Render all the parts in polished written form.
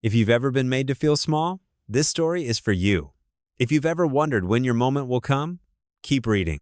If you've ever been made to feel small, this story is for you. If you've ever wondered when your moment will come, keep reading.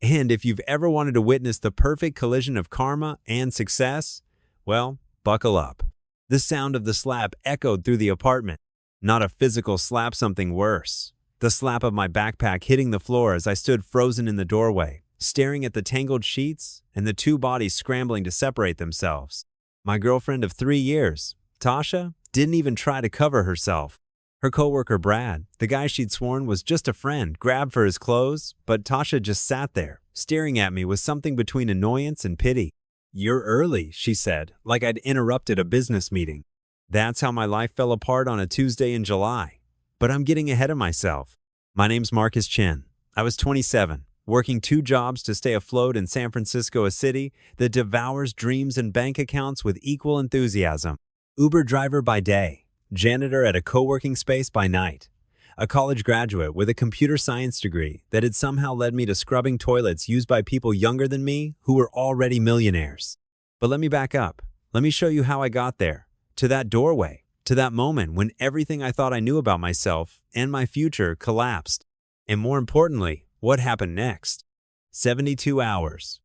And if you've ever wanted to witness the perfect collision of karma and success, well, buckle up. The sound of the slap echoed through the apartment. Not a physical slap, something worse. The slap of my backpack hitting the floor as I stood frozen in the doorway, staring at the tangled sheets and the two bodies scrambling to separate themselves. My girlfriend of 3 years, Tasha, didn't even try to cover herself. Her coworker Brad, the guy she'd sworn was just a friend, grabbed for his clothes, but Tasha just sat there, staring at me with something between annoyance and pity. "You're early," she said, like I'd interrupted a business meeting. That's how my life fell apart on a Tuesday in July. But I'm getting ahead of myself. My name's Marcus Chin. I was 27, working 2 jobs to stay afloat in San Francisco, a city that devours dreams and bank accounts with equal enthusiasm. Uber driver by day, janitor at a co-working space by night. A college graduate with a computer science degree that had somehow led me to scrubbing toilets used by people younger than me who were already millionaires. But let me back up. Let me show you how I got there. To that doorway. To that moment when everything I thought I knew about myself and my future collapsed. And more importantly, what happened next? 72 hours.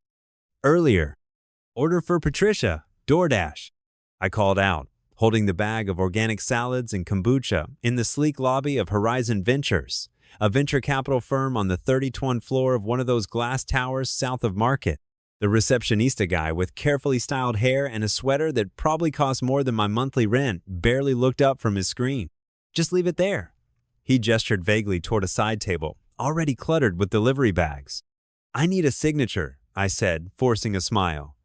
Earlier. "Order for Patricia, DoorDash." I called out, holding the bag of organic salads and kombucha in the sleek lobby of Horizon Ventures, a venture capital firm on the 32nd floor of one of those glass towers south of Market. The receptionista guy with carefully styled hair and a sweater that probably cost more than my monthly rent barely looked up from his screen. "Just leave it there." He gestured vaguely toward a side table, already cluttered with delivery bags. "I need a signature," I said, forcing a smile.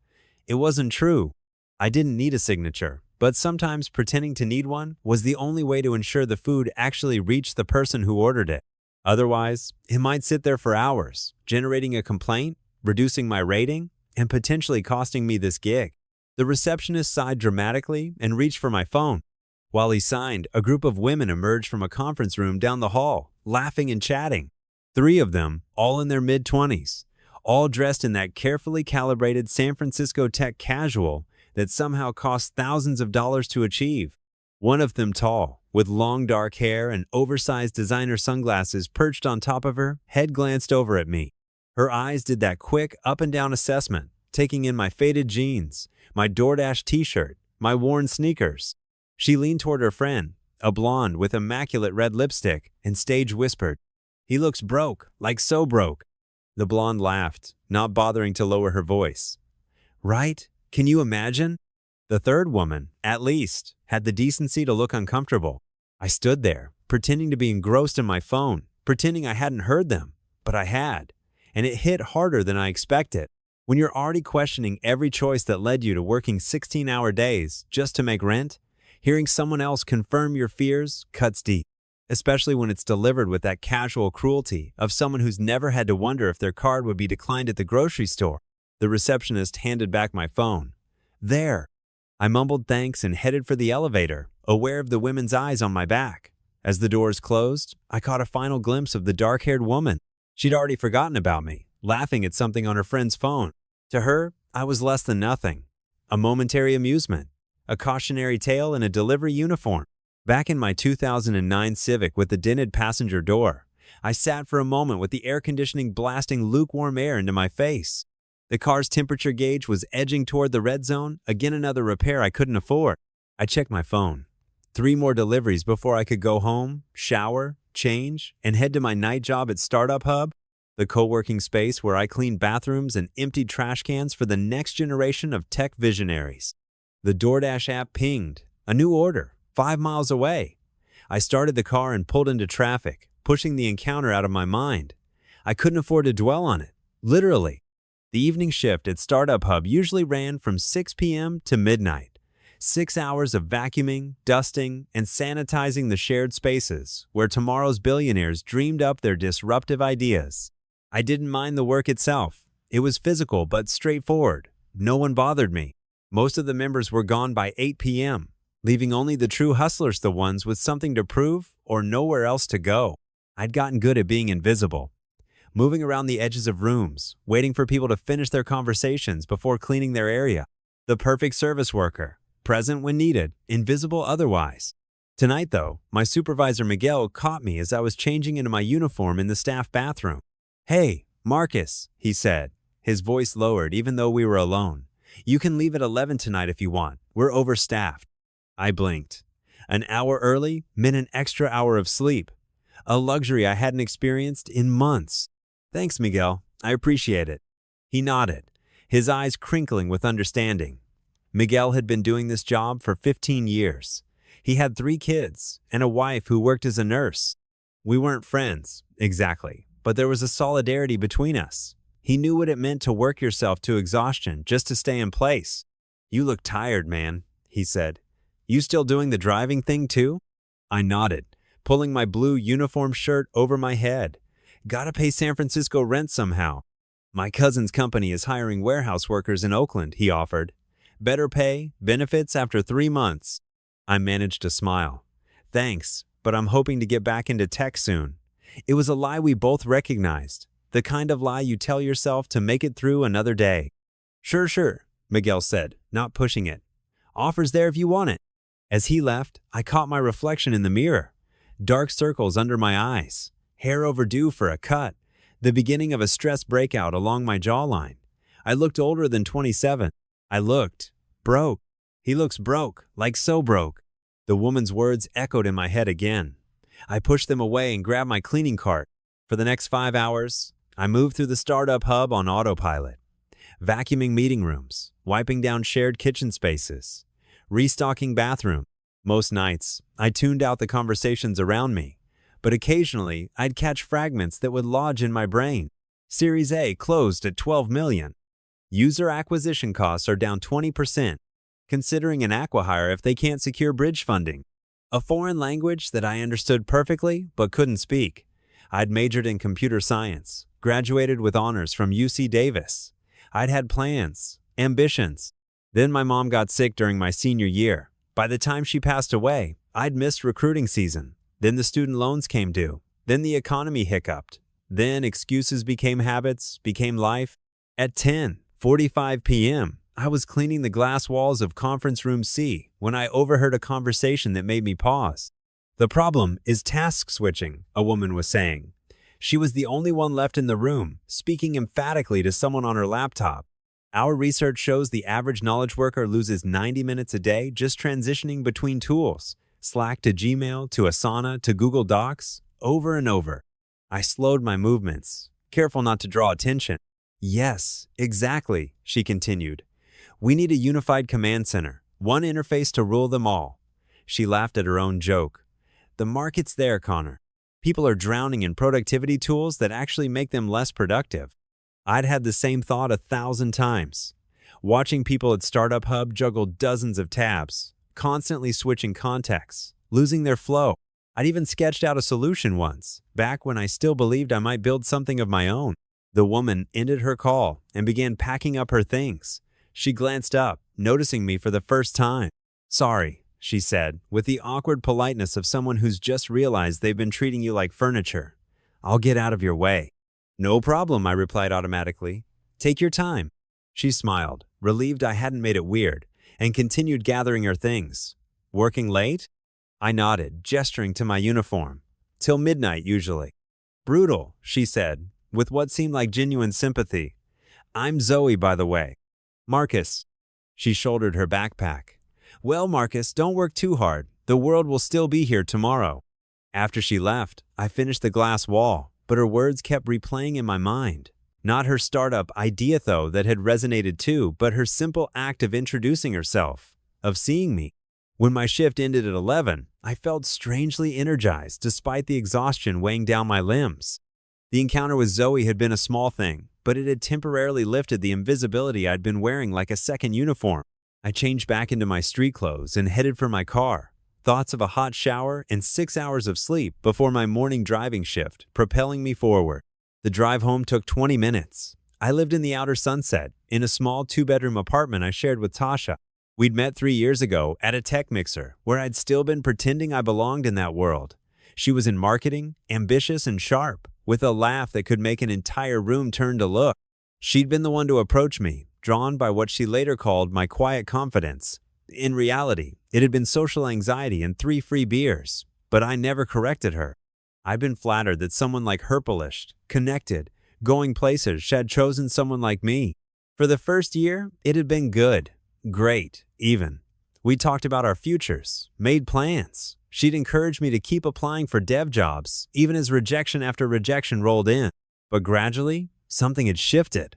It wasn't true. I didn't need a signature, but sometimes pretending to need one was the only way to ensure the food actually reached the person who ordered it. Otherwise, it might sit there for hours, generating a complaint, reducing my rating, and potentially costing me this gig. The receptionist sighed dramatically and reached for my phone. While he signed, a group of women emerged from a conference room down the hall, laughing and chatting. 3 of them, all in their mid-20s, all dressed in that carefully calibrated San Francisco tech casual that somehow cost thousands of dollars to achieve. One of them tall, with long dark hair and oversized designer sunglasses perched on top of her, head glanced over at me. Her eyes did that quick up and down assessment, taking in my faded jeans, my DoorDash t-shirt, my worn sneakers. She leaned toward her friend, a blonde with immaculate red lipstick, and stage whispered, "He looks broke, like so broke." The blonde laughed, not bothering to lower her voice. "Right? Can you imagine?" The third woman, at least, had the decency to look uncomfortable. I stood there, pretending to be engrossed in my phone, pretending I hadn't heard them, but I had. And it hit harder than I expected. When you're already questioning every choice that led you to working 16-hour days just to make rent, hearing someone else confirm your fears cuts deep, especially when it's delivered with that casual cruelty of someone who's never had to wonder if their card would be declined at the grocery store. The receptionist handed back my phone. "There." I mumbled thanks and headed for the elevator, aware of the women's eyes on my back. As the doors closed, I caught a final glimpse of the dark-haired woman. She'd already forgotten about me, laughing at something on her friend's phone. To her, I was less than nothing. A momentary amusement, a cautionary tale in a delivery uniform. Back in my 2009 Civic with the dented passenger door, I sat for a moment with the air conditioning blasting lukewarm air into my face. The car's temperature gauge was edging toward the red zone, again another repair I couldn't afford. I checked my phone. 3 more deliveries before I could go home, shower, change, and head to my night job at Startup Hub, the co-working space where I cleaned bathrooms and emptied trash cans for the next generation of tech visionaries. The DoorDash app pinged. A new order, 5 miles away. I started the car and pulled into traffic, pushing the encounter out of my mind. I couldn't afford to dwell on it, literally. The evening shift at Startup Hub usually ran from 6 p.m. to midnight. 6 hours of vacuuming, dusting, and sanitizing the shared spaces where tomorrow's billionaires dreamed up their disruptive ideas. I didn't mind the work itself. It was physical but straightforward. No one bothered me. Most of the members were gone by 8 p.m., leaving only the true hustlers, the ones with something to prove or nowhere else to go. I'd gotten good at being invisible, moving around the edges of rooms, waiting for people to finish their conversations before cleaning their area. The perfect service worker, present when needed, invisible otherwise. Tonight, though, my supervisor Miguel caught me as I was changing into my uniform in the staff bathroom. "Hey, Marcus," he said, his voice lowered even though we were alone. "You can leave at 11 tonight if you want. We're overstaffed." I blinked. An hour early meant an extra hour of sleep, a luxury I hadn't experienced in months. "Thanks, Miguel. I appreciate it." He nodded, his eyes crinkling with understanding. Miguel had been doing this job for 15 years. He had 3 kids and a wife who worked as a nurse. We weren't friends, exactly, but there was a solidarity between us. He knew what it meant to work yourself to exhaustion just to stay in place. "You look tired, man," he said. "You still doing the driving thing too?" I nodded, pulling my blue uniform shirt over my head. "Gotta pay San Francisco rent somehow." "My cousin's company is hiring warehouse workers in Oakland," he offered. "Better pay, benefits after 3 months." I managed to smile. "Thanks, but I'm hoping to get back into tech soon." It was a lie we both recognized, the kind of lie you tell yourself to make it through another day. Sure, Miguel said, not pushing it. "Offer's there if you want it." As he left, I caught my reflection in the mirror. Dark circles under my eyes, hair overdue for a cut, the beginning of a stress breakout along my jawline. I looked older than 27. I looked broke. "He looks broke, like so broke." The woman's words echoed in my head again. I pushed them away and grabbed my cleaning cart. For the next 5 hours, I moved through the startup hub on autopilot, vacuuming meeting rooms, wiping down shared kitchen spaces, restocking bathroom. Most nights, I tuned out the conversations around me, but occasionally I'd catch fragments that would lodge in my brain. Series A closed at 12 million. User acquisition costs are down 20%. Considering an acqui-hire if they can't secure bridge funding. A foreign language that I understood perfectly but couldn't speak. I'd majored in computer science, graduated with honors from UC Davis. I'd had plans, ambitions. Then my mom got sick during my senior year. By the time she passed away, I'd missed recruiting season. Then the student loans came due. Then the economy hiccuped. Then excuses became habits, became life. At 10:45 p.m., I was cleaning the glass walls of conference room C when I overheard a conversation that made me pause. "The problem is task switching," a woman was saying. She was the only one left in the room, speaking emphatically to someone on her laptop. "Our research shows the average knowledge worker loses 90 minutes a day just transitioning between tools, Slack to Gmail to Asana to Google Docs, over and over." I slowed my movements, careful not to draw attention. "Yes, exactly," she continued. "We need a unified command center, one interface to rule them all." She laughed at her own joke. "The market's there, Connor. People are drowning in productivity tools that actually make them less productive." I'd had the same thought 1,000 times. Watching people at Startup Hub juggle dozens of tabs, constantly switching contexts, losing their flow. I'd even sketched out a solution once, back when I still believed I might build something of my own. The woman ended her call and began packing up her things. She glanced up, noticing me for the first time. "Sorry," she said, with the awkward politeness of someone who's just realized they've been treating you like furniture. "I'll get out of your way." "No problem," I replied automatically. "Take your time." She smiled, relieved I hadn't made it weird, and continued gathering her things. "Working late?" I nodded, gesturing to my uniform. "Till midnight, usually." "Brutal," she said, with what seemed like genuine sympathy. "I'm Zoe, by the way." "Marcus." She shouldered her backpack. "Well, Marcus, don't work too hard. The world will still be here tomorrow." After she left, I finished the glass wall, but her words kept replaying in my mind. Not her startup idea, though, that had resonated too, but her simple act of introducing herself, of seeing me. When my shift ended at 11, I felt strangely energized despite the exhaustion weighing down my limbs. The encounter with Zoe had been a small thing, but it had temporarily lifted the invisibility I'd been wearing like a second uniform. I changed back into my street clothes and headed for my car, thoughts of a hot shower and 6 hours of sleep before my morning driving shift propelling me forward. The drive home took 20 minutes. I lived in the outer Sunset, in a small 2-bedroom apartment I shared with Tasha. We'd met 3 years ago at a tech mixer where I'd still been pretending I belonged in that world. She was in marketing, ambitious and sharp, with a laugh that could make an entire room turn to look. She'd been the one to approach me, drawn by what she later called my quiet confidence. In reality, It had been social anxiety and 3 free beers, but I never corrected her. I'd been flattered that someone like her polished, connected, going places had chosen someone like me. For the first year, it had been good, great, even. We talked about our futures, made plans. She'd encouraged me to keep applying for dev jobs, even as rejection after rejection rolled in. But gradually, something had shifted.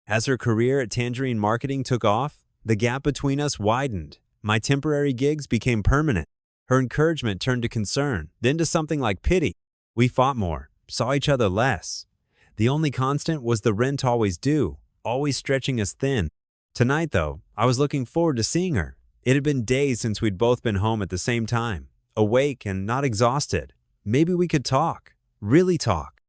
As her career at Tangerine Marketing took off, the gap between us widened. My temporary gigs became permanent. Her encouragement turned to concern, then to something like pity. We fought more, saw each other less. The only constant was the rent always due, always stretching us thin. Tonight, though, I was looking forward to seeing her. It had been days since we'd both been home at the same time, awake and not exhausted. Maybe we could talk, really talk,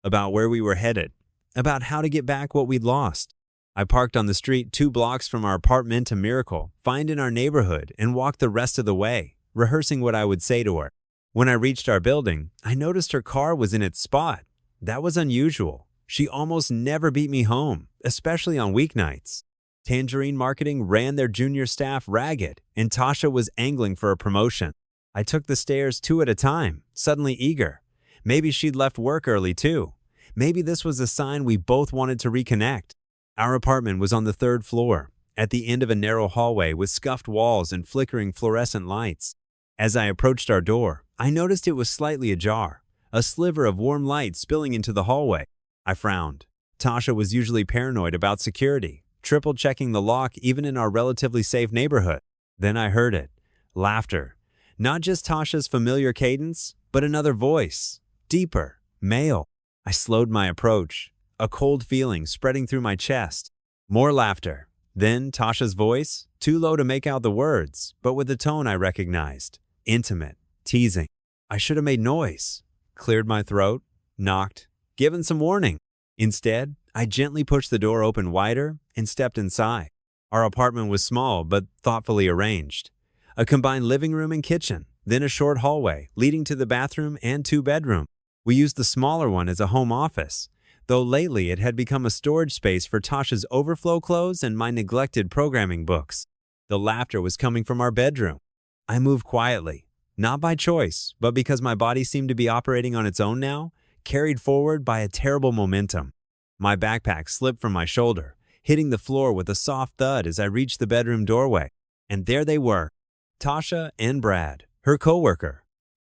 about where we were headed, about how to get back what we'd lost. I parked on the street 2 blocks from our apartment to Miracle, find in our neighborhood, and walked the rest of the way, rehearsing what I would say to her. When I reached our building, I noticed her car was in its spot. That was unusual. She almost never beat me home, especially on weeknights. Tangerine Marketing ran their junior staff ragged, and Tasha was angling for a promotion. I took the stairs 2 at a time, suddenly eager. Maybe she'd left work early too. Maybe this was a sign we both wanted to reconnect. Our apartment was on the 3rd floor, at the end of a narrow hallway with scuffed walls and flickering fluorescent lights. As I approached our door, I noticed it was slightly ajar, a sliver of warm light spilling into the hallway. I frowned. Tasha was usually paranoid about security, triple-checking the lock even in our relatively safe neighborhood. Then I heard it. Laughter. Not just Tasha's familiar cadence, but another voice. Deeper. Male. I slowed my approach, a cold feeling spreading through my chest. More laughter. Then Tasha's voice, too low to make out the words, but with a tone I recognized. Intimate. Teasing. I should have made noise. Cleared my throat. Knocked. Given some warning. Instead, I gently pushed the door open wider and stepped inside. Our apartment was small but thoughtfully arranged. A combined living room and kitchen, then a short hallway leading to the bathroom and 2 bedrooms. We used the smaller one as a home office, though lately it had become a storage space for Tasha's overflow clothes and my neglected programming books. The laughter was coming from our bedroom. I moved quietly, not by choice, but because my body seemed to be operating on its own now, carried forward by a terrible momentum. My backpack slipped from my shoulder, hitting the floor with a soft thud as I reached the bedroom doorway. And there they were, Tasha and Brad, her coworker.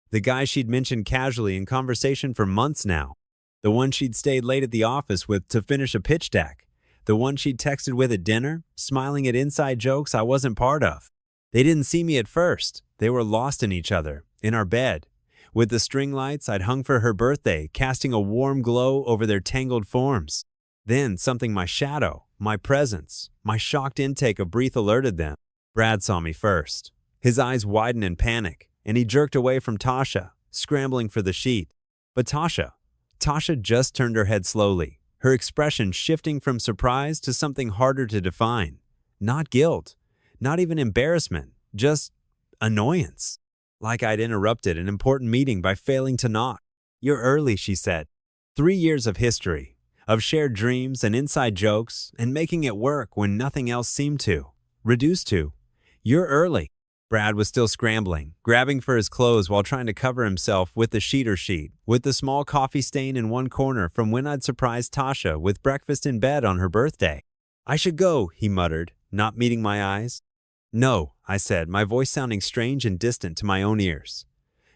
The guy she'd mentioned casually in conversation for months now. The one she'd stayed late at the office with to finish a pitch deck. The one she'd texted with at dinner, smiling at inside jokes I wasn't part of. They didn't see me at first. They were lost in each other, in our bed, with the string lights I'd hung for her birthday casting a warm glow over their tangled forms. Then something my shadow, my presence, my shocked intake of breath alerted them. Brad saw me first. His eyes widened in panic, and he jerked away from Tasha, scrambling for the sheet. But Tasha just turned her head slowly, her expression shifting from surprise to something harder to define. Not guilt, not even embarrassment, just annoyance. Like I'd interrupted an important meeting by failing to knock. "You're early," she said. 3 years of history, of shared dreams and inside jokes, and making it work when nothing else seemed to. Reduced to, "You're early." Brad was still scrambling, grabbing for his clothes while trying to cover himself with the sheet, with the small coffee stain in one corner from when I'd surprised Tasha with breakfast in bed on her birthday. "I should go," he muttered, not meeting my eyes. "No," I said, my voice sounding strange and distant to my own ears.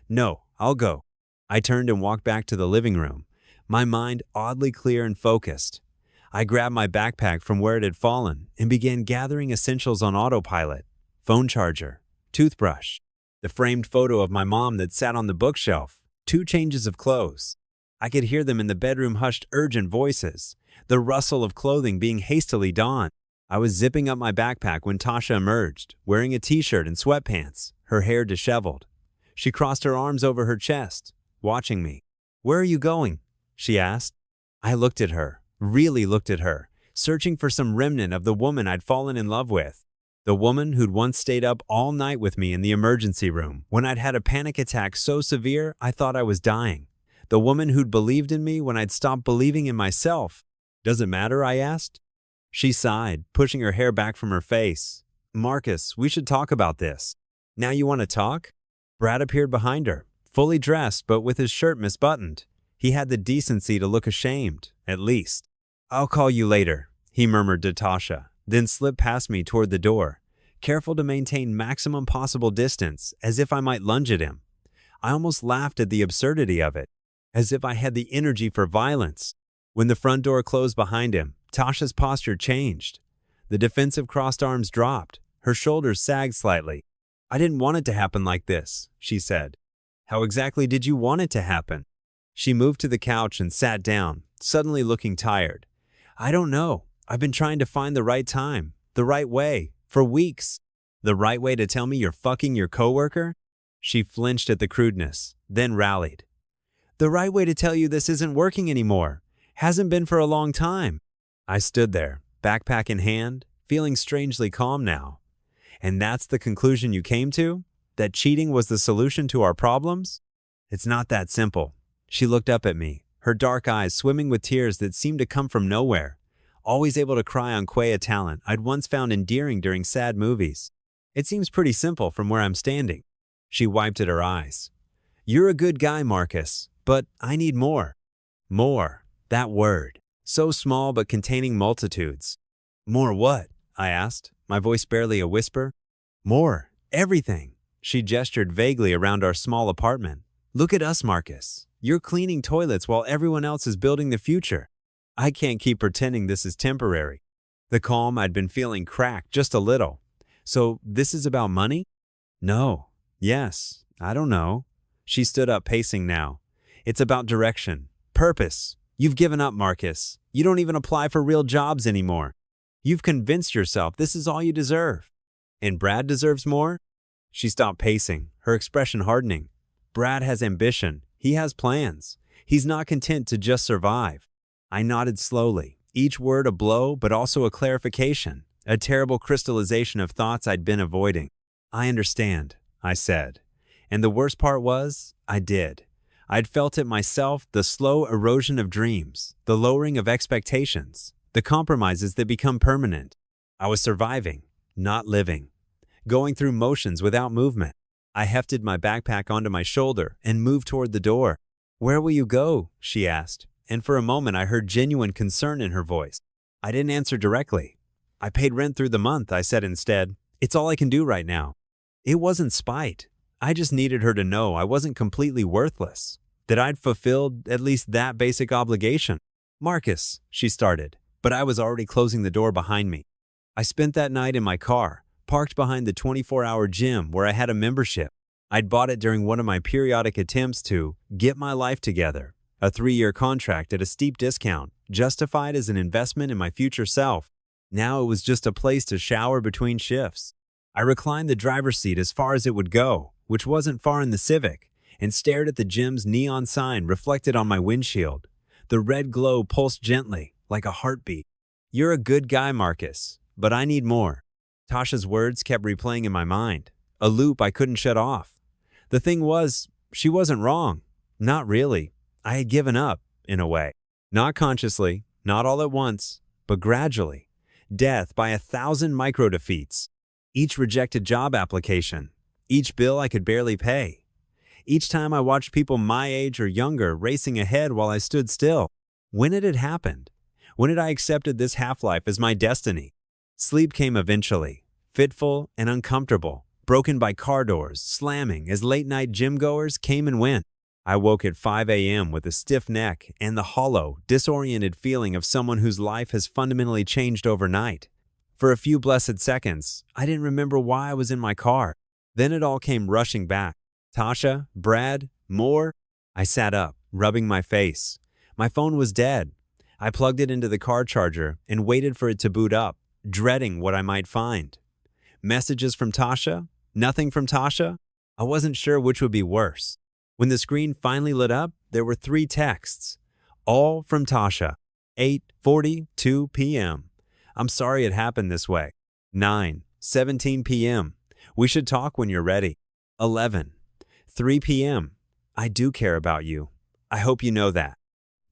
"No, I'll go." I turned and walked back to the living room, my mind oddly clear and focused. I grabbed my backpack from where it had fallen and began gathering essentials on autopilot. Phone charger, toothbrush, the framed photo of my mom that sat on the bookshelf, 2 changes of clothes. I could hear them in the bedroom hushed urgent voices, the rustle of clothing being hastily donned. I was zipping up my backpack when Tasha emerged, wearing a t-shirt and sweatpants, her hair disheveled. She crossed her arms over her chest, watching me. "Where are you going?" she asked. I looked at her, really looked at her, searching for some remnant of the woman I'd fallen in love with. The woman who'd once stayed up all night with me in the emergency room when I'd had a panic attack so severe I thought I was dying. The woman who'd believed in me when I'd stopped believing in myself. "Does it matter?" I asked. She sighed, pushing her hair back from her face. "Marcus, we should talk about this." Now you want to talk? Brad appeared behind her, fully dressed but with his shirt misbuttoned. He had the decency to look ashamed, at least. I'll call you later, he murmured to Tasha, then slipped past me toward the door, careful to maintain maximum possible distance, as if I might lunge at him. I almost laughed at the absurdity of it, as if I had the energy for violence. When the front door closed behind him, Tasha's posture changed. The defensive crossed arms dropped. Her shoulders sagged slightly. I didn't want it to happen like this, she said. How exactly did you want it to happen? She moved to the couch and sat down, suddenly looking tired. I don't know. I've been trying to find the right time, the right way, for weeks. The right way to tell me you're fucking your coworker? She flinched at the crudeness, then rallied. The right way to tell you this isn't working anymore. Hasn't been for a long time. I stood there, backpack in hand, feeling strangely calm now. And that's the conclusion you came to? That cheating was the solution to our problems? It's not that simple. She looked up at me, her dark eyes swimming with tears that seemed to come from nowhere. Always able to cry on Quay talent I'd once found endearing during sad movies. It seems pretty simple from where I'm standing. She wiped at her eyes. You're a good guy, Marcus, but I need more. More. That word. So small but containing multitudes. More what? I asked, my voice barely a whisper. More. Everything. She gestured vaguely around our small apartment. Look at us, Marcus. You're cleaning toilets while everyone else is building the future. I can't keep pretending this is temporary. The calm I'd been feeling cracked just a little. So this is about money? No. Yes. I don't know. She stood up, pacing now. It's about direction. Purpose. You've given up, Marcus. You don't even apply for real jobs anymore. You've convinced yourself this is all you deserve. And Brad deserves more? She stopped pacing, her expression hardening. Brad has ambition. He has plans. He's not content to just survive. I nodded slowly, each word a blow but also a clarification, a terrible crystallization of thoughts I'd been avoiding. I understand, I said. And the worst part was, I did. I'd felt it myself, the slow erosion of dreams, the lowering of expectations, the compromises that become permanent. I was surviving, not living, going through motions without movement. I hefted my backpack onto my shoulder and moved toward the door. Where will you go? She asked, and for a moment I heard genuine concern in her voice. I didn't answer directly. I paid rent through the month, I said instead. It's all I can do right now. It wasn't spite. I just needed her to know I wasn't completely worthless, that I'd fulfilled at least that basic obligation. Marcus, she started, but I was already closing the door behind me. I spent that night in my car, parked behind the 24-hour gym where I had a membership. I'd bought it during one of my periodic attempts to get my life together, a 3-year contract at a steep discount, justified as an investment in my future self. Now it was just a place to shower between shifts. I reclined the driver's seat as far as it would go, which wasn't far in the Civic, and stared at the gym's neon sign reflected on my windshield. The red glow pulsed gently, like a heartbeat. You're a good guy, Marcus, but I need more. Tasha's words kept replaying in my mind, a loop I couldn't shut off. The thing was, she wasn't wrong. Not really. I had given up, in a way. Not consciously, not all at once, but gradually. Death by 1,000 micro-defeats. Each rejected job application. Each bill I could barely pay. Each time I watched people my age or younger racing ahead while I stood still. When had it happened? When had I accepted this half-life as my destiny? Sleep came eventually, fitful and uncomfortable, broken by car doors slamming as late-night gym-goers came and went. I woke at 5 a.m. with a stiff neck and the hollow, disoriented feeling of someone whose life has fundamentally changed overnight. For a few blessed seconds, I didn't remember why I was in my car. Then it all came rushing back. Tasha, Brad, more. I sat up, rubbing my face. My phone was dead. I plugged it into the car charger and waited for it to boot up, dreading what I might find. Messages from Tasha? Nothing from Tasha? I wasn't sure which would be worse. When the screen finally lit up, there were 3 texts, all from Tasha. 8:42 p.m. I'm sorry it happened this way. 9:17 p.m. We should talk when you're ready. 11:03 p.m. I do care about you. I hope you know that.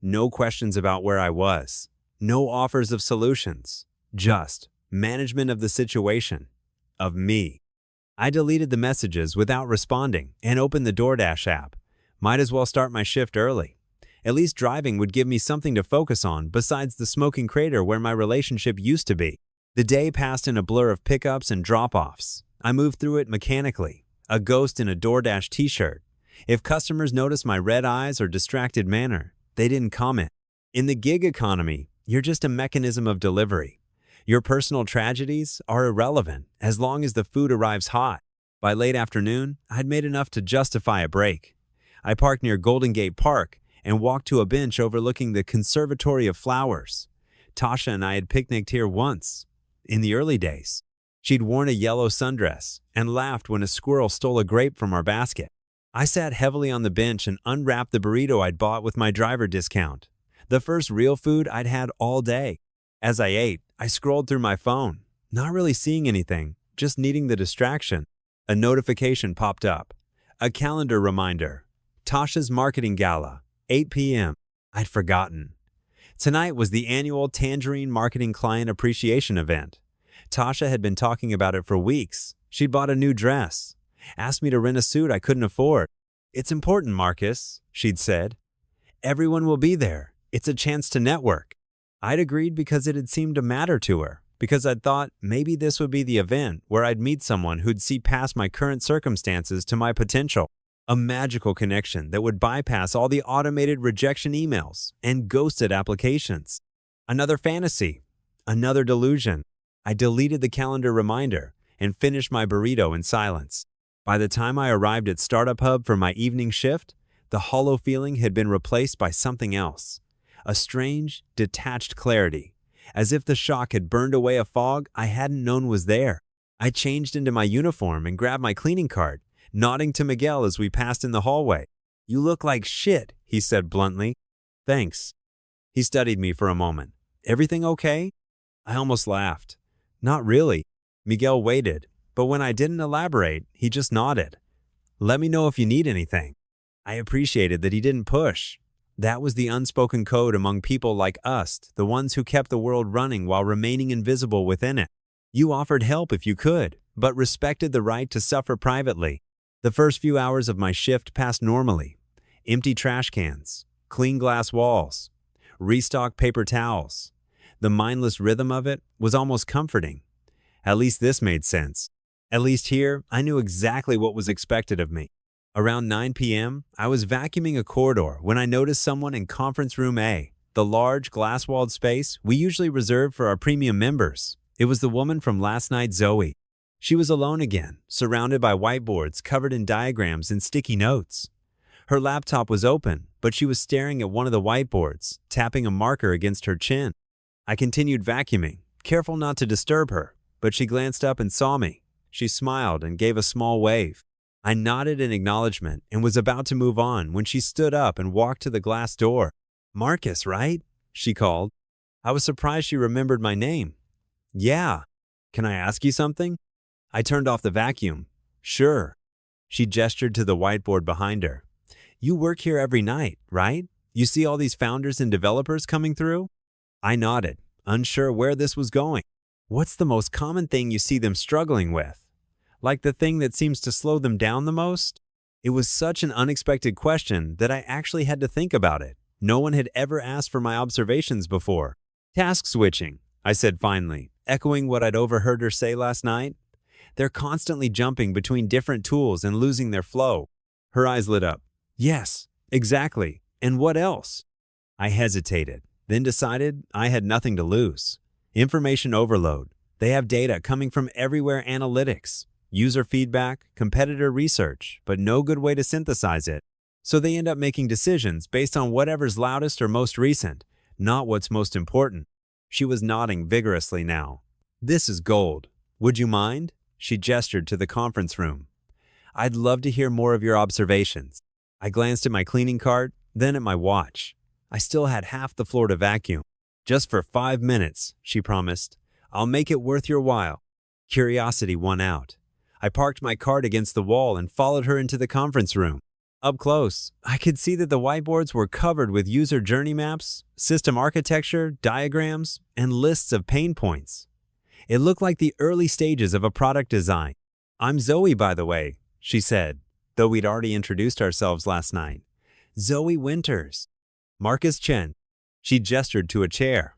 No questions about where I was. No offers of solutions. Just management of the situation. Of me. I deleted the messages without responding and opened the DoorDash app. Might as well start my shift early. At least driving would give me something to focus on besides the smoking crater where my relationship used to be. The day passed in a blur of pickups and drop-offs. I moved through it mechanically, a ghost in a DoorDash t-shirt. If customers noticed my red eyes or distracted manner, they didn't comment. In the gig economy, you're just a mechanism of delivery. Your personal tragedies are irrelevant as long as the food arrives hot. By late afternoon, I'd made enough to justify a break. I parked near Golden Gate Park and walked to a bench overlooking the Conservatory of Flowers. Tasha and I had picnicked here once, in the early days. She'd worn a yellow sundress and laughed when a squirrel stole a grape from our basket. I sat heavily on the bench and unwrapped the burrito I'd bought with my driver discount, the first real food I'd had all day. As I ate, I scrolled through my phone, not really seeing anything, just needing the distraction. A notification popped up. A calendar reminder. Tasha's marketing gala, 8 p.m. I'd forgotten. Tonight was the annual Tangerine Marketing Client Appreciation event. Tasha had been talking about it for weeks. She'd bought a new dress, asked me to rent a suit I couldn't afford. "It's important, Marcus," she'd said. "Everyone will be there. It's a chance to network." I'd agreed because it had seemed to matter to her, because I'd thought maybe this would be the event where I'd meet someone who'd see past my current circumstances to my potential. A magical connection that would bypass all the automated rejection emails and ghosted applications. Another fantasy, another delusion. I deleted the calendar reminder and finished my burrito in silence. By the time I arrived at Startup Hub for my evening shift, the hollow feeling had been replaced by something else. A strange, detached clarity, as if the shock had burned away a fog I hadn't known was there. I changed into my uniform and grabbed my cleaning cart, nodding to Miguel as we passed in the hallway. "You look like shit," he said bluntly. "Thanks." He studied me for a moment. "Everything okay?" I almost laughed. "Not really." Miguel waited, but when I didn't elaborate, he just nodded. "Let me know if you need anything." I appreciated that he didn't push. That was the unspoken code among people like us, the ones who kept the world running while remaining invisible within it. You offered help if you could, but respected the right to suffer privately. The first few hours of my shift passed normally. Empty trash cans, clean glass walls, restocked paper towels. The mindless rhythm of it was almost comforting. At least this made sense. At least here, I knew exactly what was expected of me. Around 9 p.m., I was vacuuming a corridor when I noticed someone in Conference Room A, the large glass-walled space we usually reserve for our premium members. It was the woman from last night, Zoe. She was alone again, surrounded by whiteboards covered in diagrams and sticky notes. Her laptop was open, but she was staring at one of the whiteboards, tapping a marker against her chin. I continued vacuuming, careful not to disturb her, but she glanced up and saw me. She smiled and gave a small wave. I nodded in acknowledgement and was about to move on when she stood up and walked to the glass door. "Marcus, right?" she called. I was surprised she remembered my name. "Yeah. Can I ask you something?" I turned off the vacuum. "Sure." She gestured to the whiteboard behind her. "You work here every night, right? You see all these founders and developers coming through?" I nodded, unsure where this was going. "What's the most common thing you see them struggling with? Like the thing that seems to slow them down the most?" It was such an unexpected question that I actually had to think about it. No one had ever asked for my observations before. "Task switching," I said finally, echoing what I'd overheard her say last night. "They're constantly jumping between different tools and losing their flow." Her eyes lit up. "Yes, exactly. And what else?" I hesitated, then decided I had nothing to lose. Information overload. They have data coming from everywhere: analytics, user feedback, competitor research, but no good way to synthesize it. So they end up making decisions based on whatever's loudest or most recent, not what's most important. She was nodding vigorously now. "This is gold. Would you mind?" She gestured to the conference room. "I'd love to hear more of your observations." I glanced at my cleaning cart, then at my watch. I still had half the floor to vacuum. "Just for 5 minutes," she promised. "I'll make it worth your while." Curiosity won out. I parked my cart against the wall and followed her into the conference room. Up close, I could see that the whiteboards were covered with user journey maps, system architecture, diagrams, and lists of pain points. It looked like the early stages of a product design. "I'm Zoe, by the way," she said, though we'd already introduced ourselves last night. "Zoe Winters." "Marcus Chen." She gestured to a chair.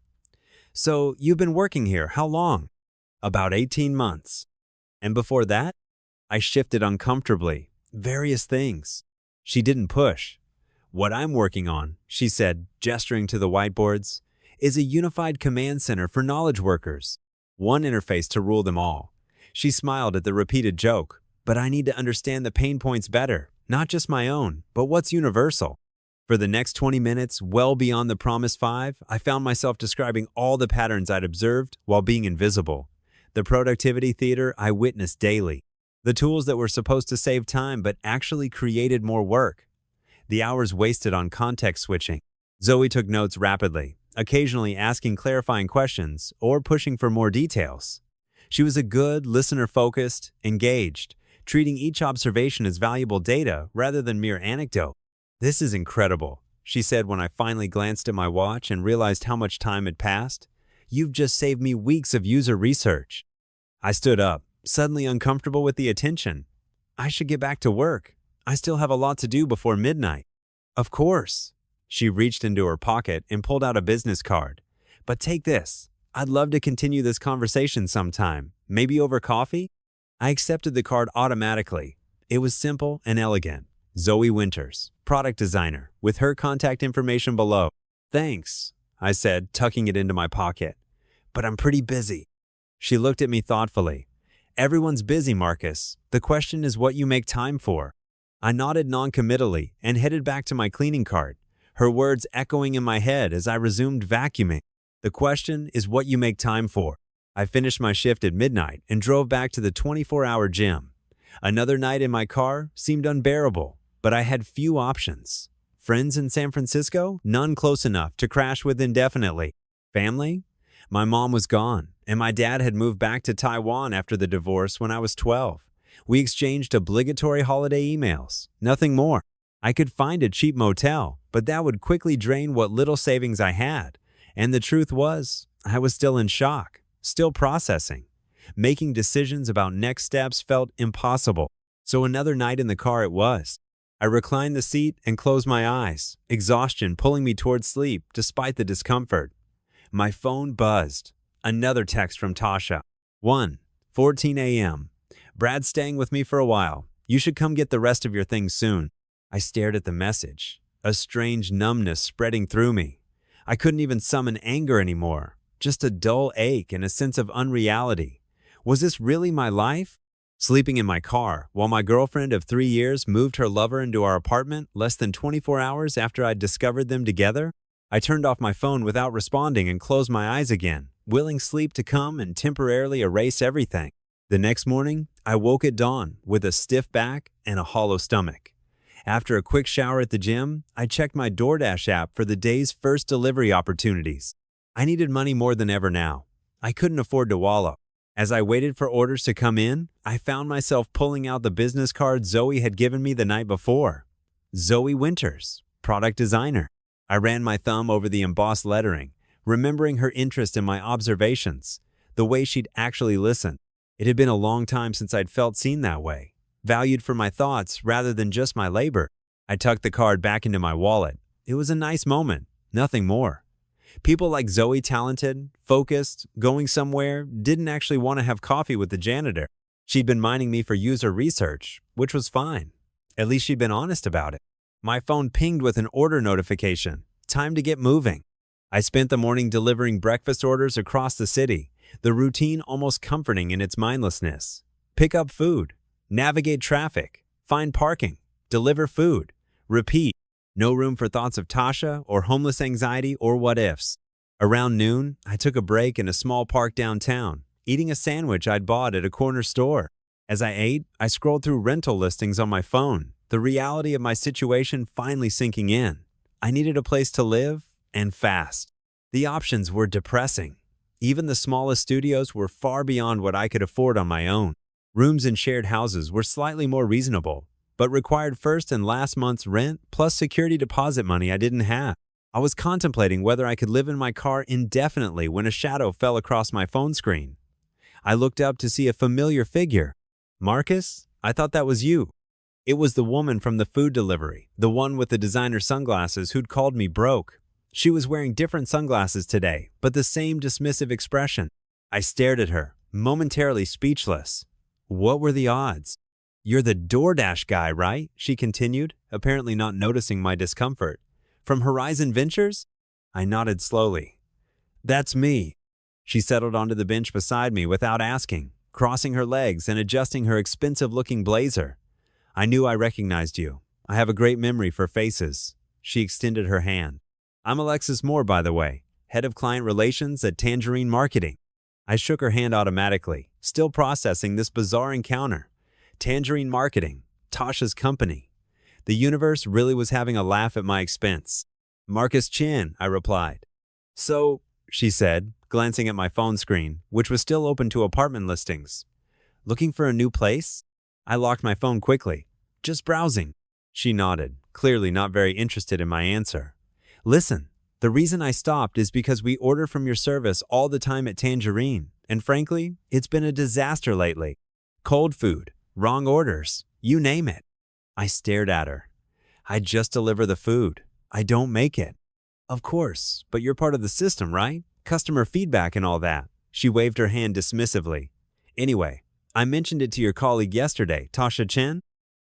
"So, you've been working here, how long?" "About 18 months. "And before that?" I shifted uncomfortably. "Various things." She didn't push. "What I'm working on," she said, gesturing to the whiteboards, "is a unified command center for knowledge workers. One interface to rule them all." She smiled at the repeated joke. "But I need to understand the pain points better, not just my own, but what's universal." For the next 20 minutes, well beyond the promised 5, I found myself describing all the patterns I'd observed while being invisible. The productivity theater I witnessed daily. The tools that were supposed to save time but actually created more work. The hours wasted on context switching. Zoe took notes rapidly, occasionally asking clarifying questions or pushing for more details. She was a good, listener-focused, engaged, treating each observation as valuable data rather than mere anecdote. "This is incredible," she said when I finally glanced at my watch and realized how much time had passed. "You've just saved me weeks of user research." I stood up, suddenly uncomfortable with the attention. I should get back to work. I still have a lot to do before midnight. "Of course." She reached into her pocket and pulled out a business card. "But take this. I'd love to continue this conversation sometime, maybe over coffee." I accepted the card automatically. It was simple and elegant. Zoe Winters, product designer, with her contact information below. "Thanks," I said, tucking it into my pocket. "But I'm pretty busy." She looked at me thoughtfully. "Everyone's busy, Marcus. The question is what you make time for." I nodded noncommittally and headed back to my cleaning cart, her words echoing in my head as I resumed vacuuming. The question is what you make time for. I finished my shift at midnight and drove back to the 24-hour gym. Another night in my car seemed unbearable, but I had few options. Friends in San Francisco? None close enough to crash with indefinitely. Family? My mom was gone, and my dad had moved back to Taiwan after the divorce when I was 12. We exchanged obligatory holiday emails, nothing more. I could find a cheap motel, but that would quickly drain what little savings I had. And the truth was, I was still in shock, still processing. Making decisions about next steps felt impossible. So another night in the car it was. I reclined the seat and closed my eyes, exhaustion pulling me towards sleep despite the discomfort. My phone buzzed. Another text from Tasha. 1:14 a.m. "Brad's staying with me for a while. You should come get the rest of your things soon." I stared at the message, a strange numbness spreading through me. I couldn't even summon anger anymore, just a dull ache and a sense of unreality. Was this really my life? Sleeping in my car while my girlfriend of 3 years moved her lover into our apartment less than 24 hours after I'd discovered them together? I turned off my phone without responding and closed my eyes again, willing sleep to come and temporarily erase everything. The next morning, I woke at dawn with a stiff back and a hollow stomach. After a quick shower at the gym, I checked my DoorDash app for the day's first delivery opportunities. I needed money more than ever now. I couldn't afford to wallow. As I waited for orders to come in, I found myself pulling out the business card Zoe had given me the night before. Zoe Winters, product designer. I ran my thumb over the embossed lettering, remembering her interest in my observations, the way she'd actually listened. It had been a long time since I'd felt seen that way, valued for my thoughts rather than just my labor. I tucked the card back into my wallet. It was a nice moment, nothing more. People like Zoe, talented, focused, going somewhere, didn't actually want to have coffee with the janitor. She'd been mining me for user research, which was fine. At least she'd been honest about it. My phone pinged with an order notification. Time to get moving. I spent the morning delivering breakfast orders across the city, the routine almost comforting in its mindlessness. Pick up food, navigate traffic, find parking, deliver food, repeat. No room for thoughts of Tasha or homeless anxiety or what-ifs. Around noon, I took a break in a small park downtown, eating a sandwich I'd bought at a corner store. As I ate, I scrolled through rental listings on my phone, the reality of my situation finally sinking in. I needed a place to live, and fast. The options were depressing. Even the smallest studios were far beyond what I could afford on my own. Rooms in shared houses were slightly more reasonable, but required first and last month's rent plus security deposit money I didn't have. I was contemplating whether I could live in my car indefinitely when a shadow fell across my phone screen. I looked up to see a familiar figure. Marcus? I thought that was you. It was the woman from the food delivery, the one with the designer sunglasses who'd called me broke. She was wearing different sunglasses today, but the same dismissive expression. I stared at her, momentarily speechless. What were the odds? You're the DoorDash guy, right? She continued, apparently not noticing my discomfort. From Horizon Ventures? I nodded slowly. That's me. She settled onto the bench beside me without asking, crossing her legs and adjusting her expensive-looking blazer. I knew I recognized you. I have a great memory for faces. She extended her hand. I'm Alexis Moore, by the way, head of client relations at Tangerine Marketing. I shook her hand automatically, still processing this bizarre encounter. Tangerine Marketing, Tasha's company. The universe really was having a laugh at my expense. Marcus Chin, I replied. So, she said, glancing at my phone screen, which was still open to apartment listings. Looking for a new place? I locked my phone quickly. Just browsing. She nodded, clearly not very interested in my answer. Listen, the reason I stopped is because we order from your service all the time at Tangerine, and frankly, it's been a disaster lately. Cold food, wrong orders, you name it. I stared at her. I just deliver the food. I don't make it. Of course, but you're part of the system, right? Customer feedback and all that. She waved her hand dismissively. Anyway, I mentioned it to your colleague yesterday, Tasha Chen.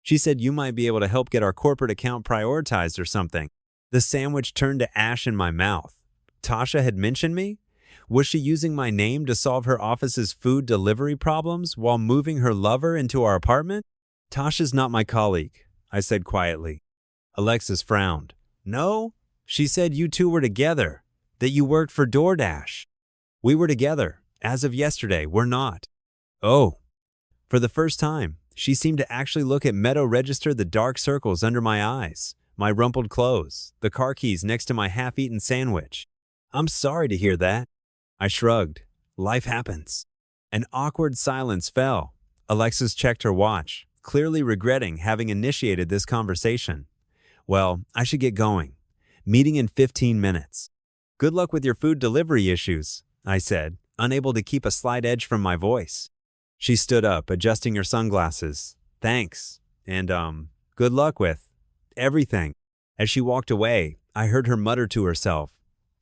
She said you might be able to help get our corporate account prioritized or something. The sandwich turned to ash in my mouth. Tasha had mentioned me? Was she using my name to solve her office's food delivery problems while moving her lover into our apartment? Tasha's not my colleague, I said quietly. Alexis frowned. No? She said you two were together, that you worked for DoorDash. We were together. As of yesterday, we're not. Oh. For the first time, she seemed to actually look at Meadow register the dark circles under my eyes, my rumpled clothes, the car keys next to my half-eaten sandwich. I'm sorry to hear that. I shrugged. Life happens. An awkward silence fell. Alexis checked her watch, clearly regretting having initiated this conversation. Well, I should get going. Meeting in 15 minutes. Good luck with your food delivery issues, I said, unable to keep a slight edge from my voice. She stood up, adjusting her sunglasses. Thanks. And, good luck with everything. As she walked away, I heard her mutter to herself.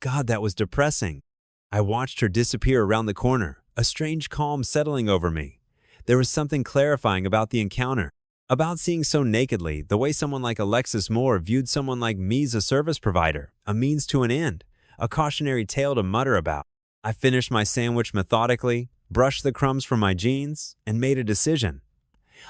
God, that was depressing. I watched her disappear around the corner, a strange calm settling over me. There was something clarifying about the encounter, about seeing so nakedly the way someone like Alexis Moore viewed someone like me as a service provider, a means to an end, a cautionary tale to mutter about. I finished my sandwich methodically, brushed the crumbs from my jeans, and made a decision.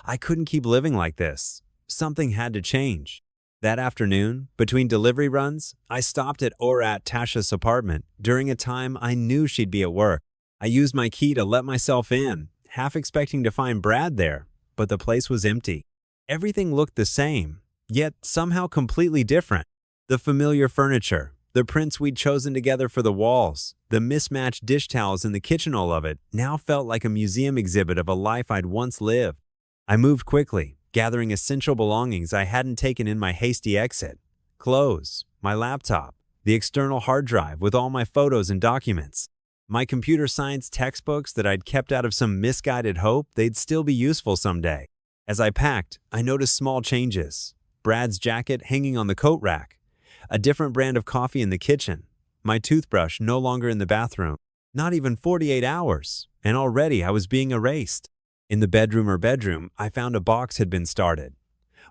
I couldn't keep living like this. Something had to change. That afternoon, between delivery runs, I stopped at Tasha's apartment during a time I knew she'd be at work. I used my key to let myself in, half expecting to find Brad there, but the place was empty. Everything looked the same, yet somehow completely different. The familiar furniture, the prints we'd chosen together for the walls, the mismatched dish towels in the kitchen, all of it now felt like a museum exhibit of a life I'd once lived. I moved quickly, gathering essential belongings I hadn't taken in my hasty exit. Clothes, my laptop, the external hard drive with all my photos and documents, my computer science textbooks that I'd kept out of some misguided hope they'd still be useful someday. As I packed, I noticed small changes. Brad's jacket hanging on the coat rack, a different brand of coffee in the kitchen, my toothbrush no longer in the bathroom. Not even 48 hours, and already I was being erased. In the bedroom, I found a box had been started.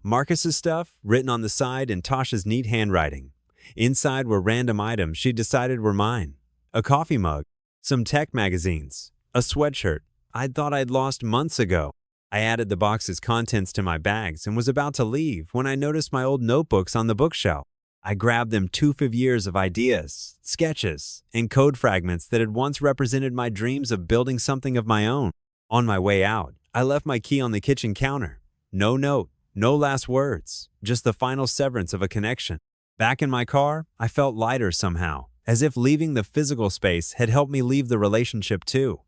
Marcus's stuff, written on the side in Tasha's neat handwriting. Inside were random items she decided were mine. A coffee mug, some tech magazines, a sweatshirt I'd thought I'd lost months ago. I added the box's contents to my bags and was about to leave when I noticed my old notebooks on the bookshelf. I grabbed them, tooth of years of ideas, sketches, and code fragments that had once represented my dreams of building something of my own. On my way out, I left my key on the kitchen counter. No note, no last words, just the final severance of a connection. Back in my car, I felt lighter somehow, as if leaving the physical space had helped me leave the relationship too.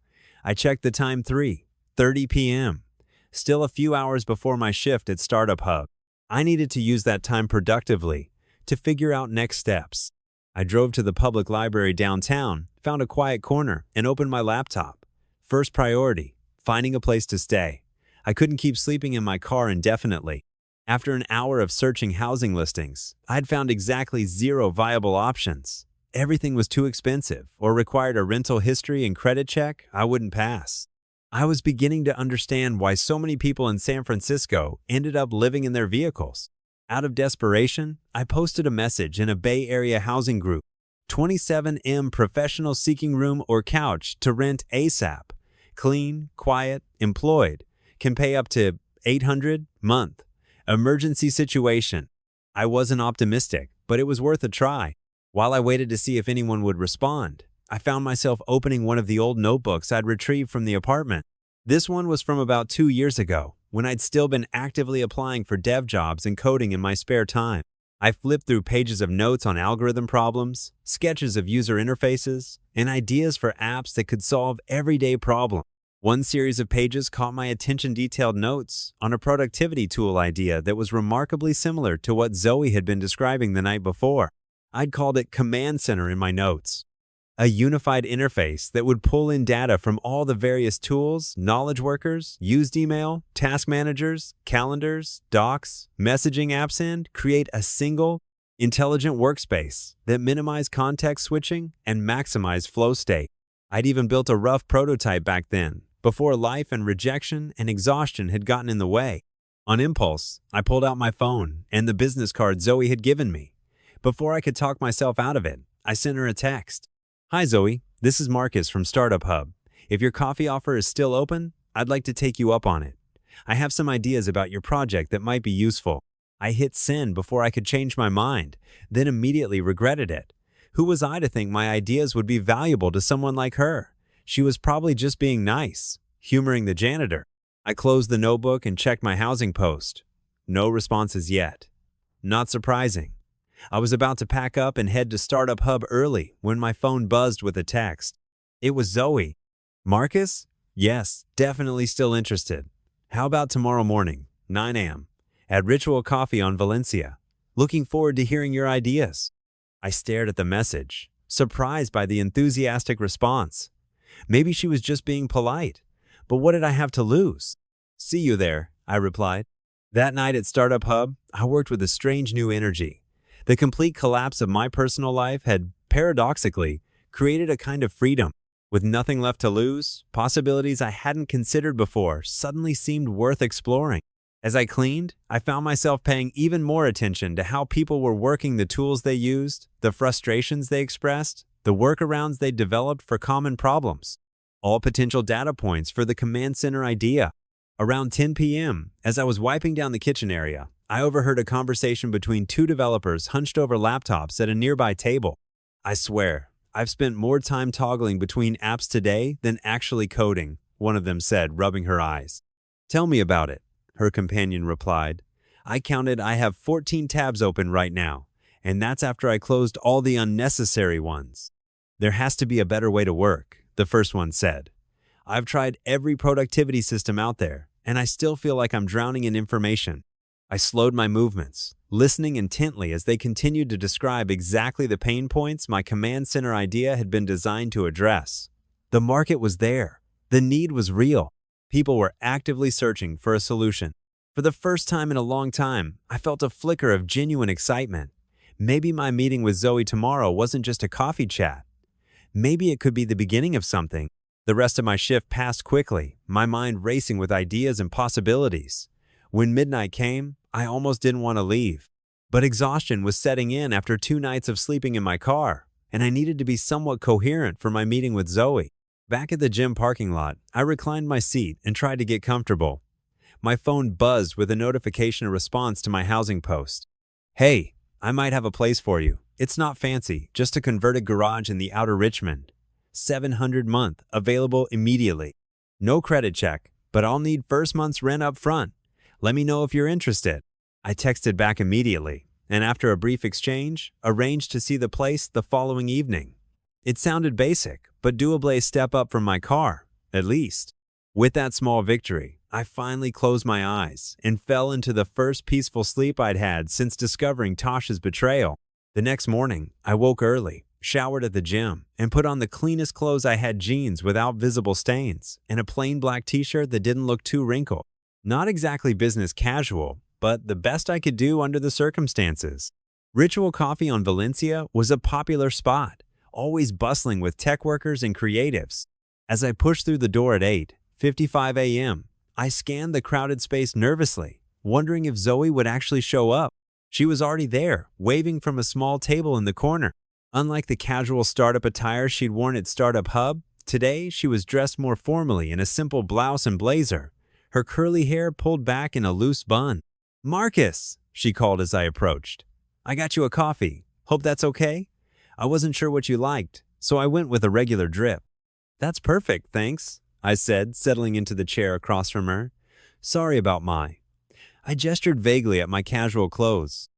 I checked the time, 3:30 p.m. Still a few hours before my shift at Startup Hub. I needed to use that time productively, to figure out next steps. I drove to the public library downtown, found a quiet corner, and opened my laptop. First priority, finding a place to stay. I couldn't keep sleeping in my car indefinitely. After an hour of searching housing listings, I'd found exactly 0 viable options. Everything was too expensive or required a rental history and credit check I wouldn't pass. I was beginning to understand why so many people in San Francisco ended up living in their vehicles. Out of desperation, I posted a message in a Bay Area housing group, 27M professional seeking room or couch to rent ASAP. Clean, quiet, employed, can pay up to $800 month. Emergency situation. I wasn't optimistic, but it was worth a try. While I waited to see if anyone would respond, I found myself opening one of the old notebooks I'd retrieved from the apartment. This one was from about 2 years ago, when I'd still been actively applying for dev jobs and coding in my spare time. I flipped through pages of notes on algorithm problems, sketches of user interfaces, and ideas for apps that could solve everyday problems. One series of pages caught my attention: detailed notes on a productivity tool idea that was remarkably similar to what Zoe had been describing the night before. I'd called it Command Center in my notes. A unified interface that would pull in data from all the various tools, knowledge workers, used email, task managers, calendars, docs, messaging apps, and create a single, intelligent workspace that minimized context switching and maximized flow state. I'd even built a rough prototype back then, before life and rejection and exhaustion had gotten in the way. On impulse, I pulled out my phone and the business card Zoe had given me. Before I could talk myself out of it, I sent her a text. "Hi Zoe, this is Marcus from Startup Hub. If your coffee offer is still open, I'd like to take you up on it. I have some ideas about your project that might be useful." I hit send before I could change my mind, then immediately regretted it. Who was I to think my ideas would be valuable to someone like her? She was probably just being nice, humoring the janitor. I closed the notebook and checked my housing post. No responses yet. Not surprising. I was about to pack up and head to Startup Hub early when my phone buzzed with a text. It was Zoe. "Marcus? Yes, definitely still interested. How about tomorrow morning, 9 a.m., at Ritual Coffee on Valencia? Looking forward to hearing your ideas." I stared at the message, surprised by the enthusiastic response. Maybe she was just being polite, but what did I have to lose? "See you there," I replied. That night at Startup Hub, I worked with a strange new energy. The complete collapse of my personal life had, paradoxically, created a kind of freedom. With nothing left to lose, possibilities I hadn't considered before suddenly seemed worth exploring. As I cleaned, I found myself paying even more attention to how people were working the tools they used, the frustrations they expressed, the workarounds they developed for common problems. All potential data points for the Command Center idea. Around 10 p.m., as I was wiping down the kitchen area, I overheard a conversation between 2 developers hunched over laptops at a nearby table. "I swear, I've spent more time toggling between apps today than actually coding," one of them said, rubbing her eyes. "Tell me about it," her companion replied. "I counted I have 14 tabs open right now, and that's after I closed all the unnecessary ones." "There has to be a better way to work," the first one said. "I've tried every productivity system out there, and I still feel like I'm drowning in information." I slowed my movements, listening intently as they continued to describe exactly the pain points my Command Center idea had been designed to address. The market was there. The need was real. People were actively searching for a solution. For the first time in a long time, I felt a flicker of genuine excitement. Maybe my meeting with Zoe tomorrow wasn't just a coffee chat. Maybe it could be the beginning of something. The rest of my shift passed quickly, my mind racing with ideas and possibilities. When midnight came, I almost didn't want to leave. But exhaustion was setting in after 2 nights of sleeping in my car, and I needed to be somewhat coherent for my meeting with Zoe. Back at the gym parking lot, I reclined my seat and tried to get comfortable. My phone buzzed with a notification response to my housing post. "Hey, I might have a place for you. It's not fancy, just a converted garage in the outer Richmond. $700 month, available immediately. No credit check, but I'll need first month's rent up front. Let me know if you're interested." I texted back immediately, and after a brief exchange, arranged to see the place the following evening. It sounded basic, but doable step up from my car, at least. With that small victory, I finally closed my eyes and fell into the first peaceful sleep I'd had since discovering Tasha's betrayal. The next morning, I woke early, showered at the gym, and put on the cleanest clothes I had: jeans without visible stains and a plain black t-shirt that didn't look too wrinkled. Not exactly business casual, but the best I could do under the circumstances. Ritual Coffee on Valencia was a popular spot, always bustling with tech workers and creatives. As I pushed through the door at 8:55 a.m., I scanned the crowded space nervously, wondering if Zoe would actually show up. She was already there, waving from a small table in the corner. Unlike the casual startup attire she'd worn at Startup Hub, today she was dressed more formally in a simple blouse and blazer, her curly hair pulled back in a loose bun. "Marcus," she called as I approached. "I got you a coffee. Hope that's okay?" I wasn't sure what you liked, so I went with a regular drip. "That's perfect, thanks," I said, settling into the chair across from her. "Sorry about my—" I gestured vaguely at my casual clothes.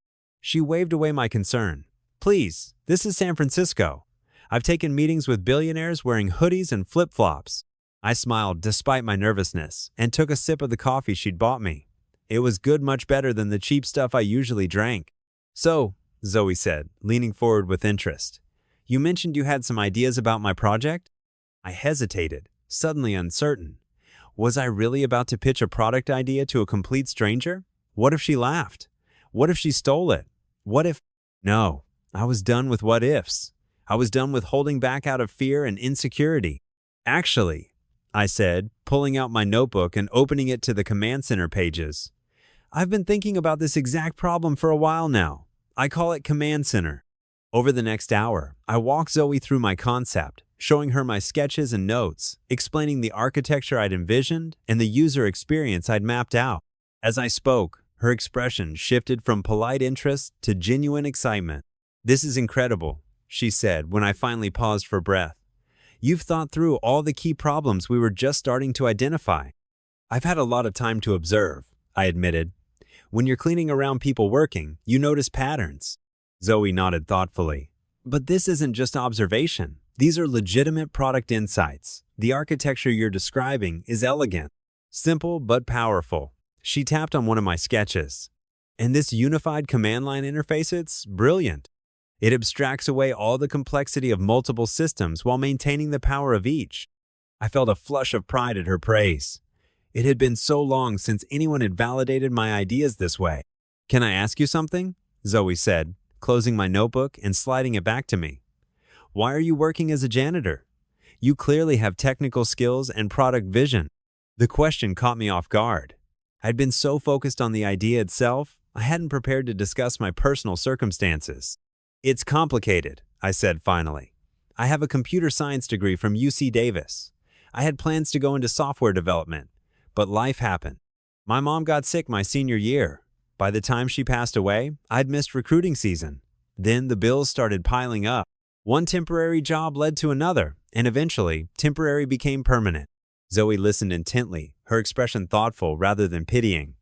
She waved away my concern. "Please, this is San Francisco. I've taken meetings with billionaires wearing hoodies and flip-flops." I smiled despite my nervousness and took a sip of the coffee she'd bought me. It was good, much better than the cheap stuff I usually drank. "So," Zoe said, leaning forward with interest, "you mentioned you had some ideas about my project?" I hesitated, suddenly uncertain. Was I really about to pitch a product idea to a complete stranger? What if she laughed? What if she stole it? What if— No, I was done with what ifs. I was done with holding back out of fear and insecurity. "Actually," I said, pulling out my notebook and opening it to the command center pages, "I've been thinking about this exact problem for a while now. I call it Command Center." Over the next hour, I walked Zoe through my concept, showing her my sketches and notes, explaining the architecture I'd envisioned and the user experience I'd mapped out. As I spoke, her expression shifted from polite interest to genuine excitement. "This is incredible," she said when I finally paused for breath. "You've thought through all the key problems we were just starting to identify." "I've had a lot of time to observe," I admitted. "When you're cleaning around people working, you notice patterns." Zoe nodded thoughtfully. "But this isn't just observation. These are legitimate product insights. The architecture you're describing is elegant, simple but powerful." She tapped on one of my sketches. "And this unified command line interface, it's brilliant. It abstracts away all the complexity of multiple systems while maintaining the power of each." I felt a flush of pride at her praise. It had been so long since anyone had validated my ideas this way. "Can I ask you something?" Zoe said, closing my notebook and sliding it back to me. "Why are you working as a janitor? You clearly have technical skills and product vision." The question caught me off guard. I'd been so focused on the idea itself, I hadn't prepared to discuss my personal circumstances. "It's complicated," I said finally. "I have a computer science degree from UC Davis. I had plans to go into software development, but life happened. My mom got sick my senior year. By the time she passed away, I'd missed recruiting season. Then the bills started piling up. One temporary job led to another, and eventually, temporary became permanent." Zoe listened intently, her expression thoughtful rather than pitying.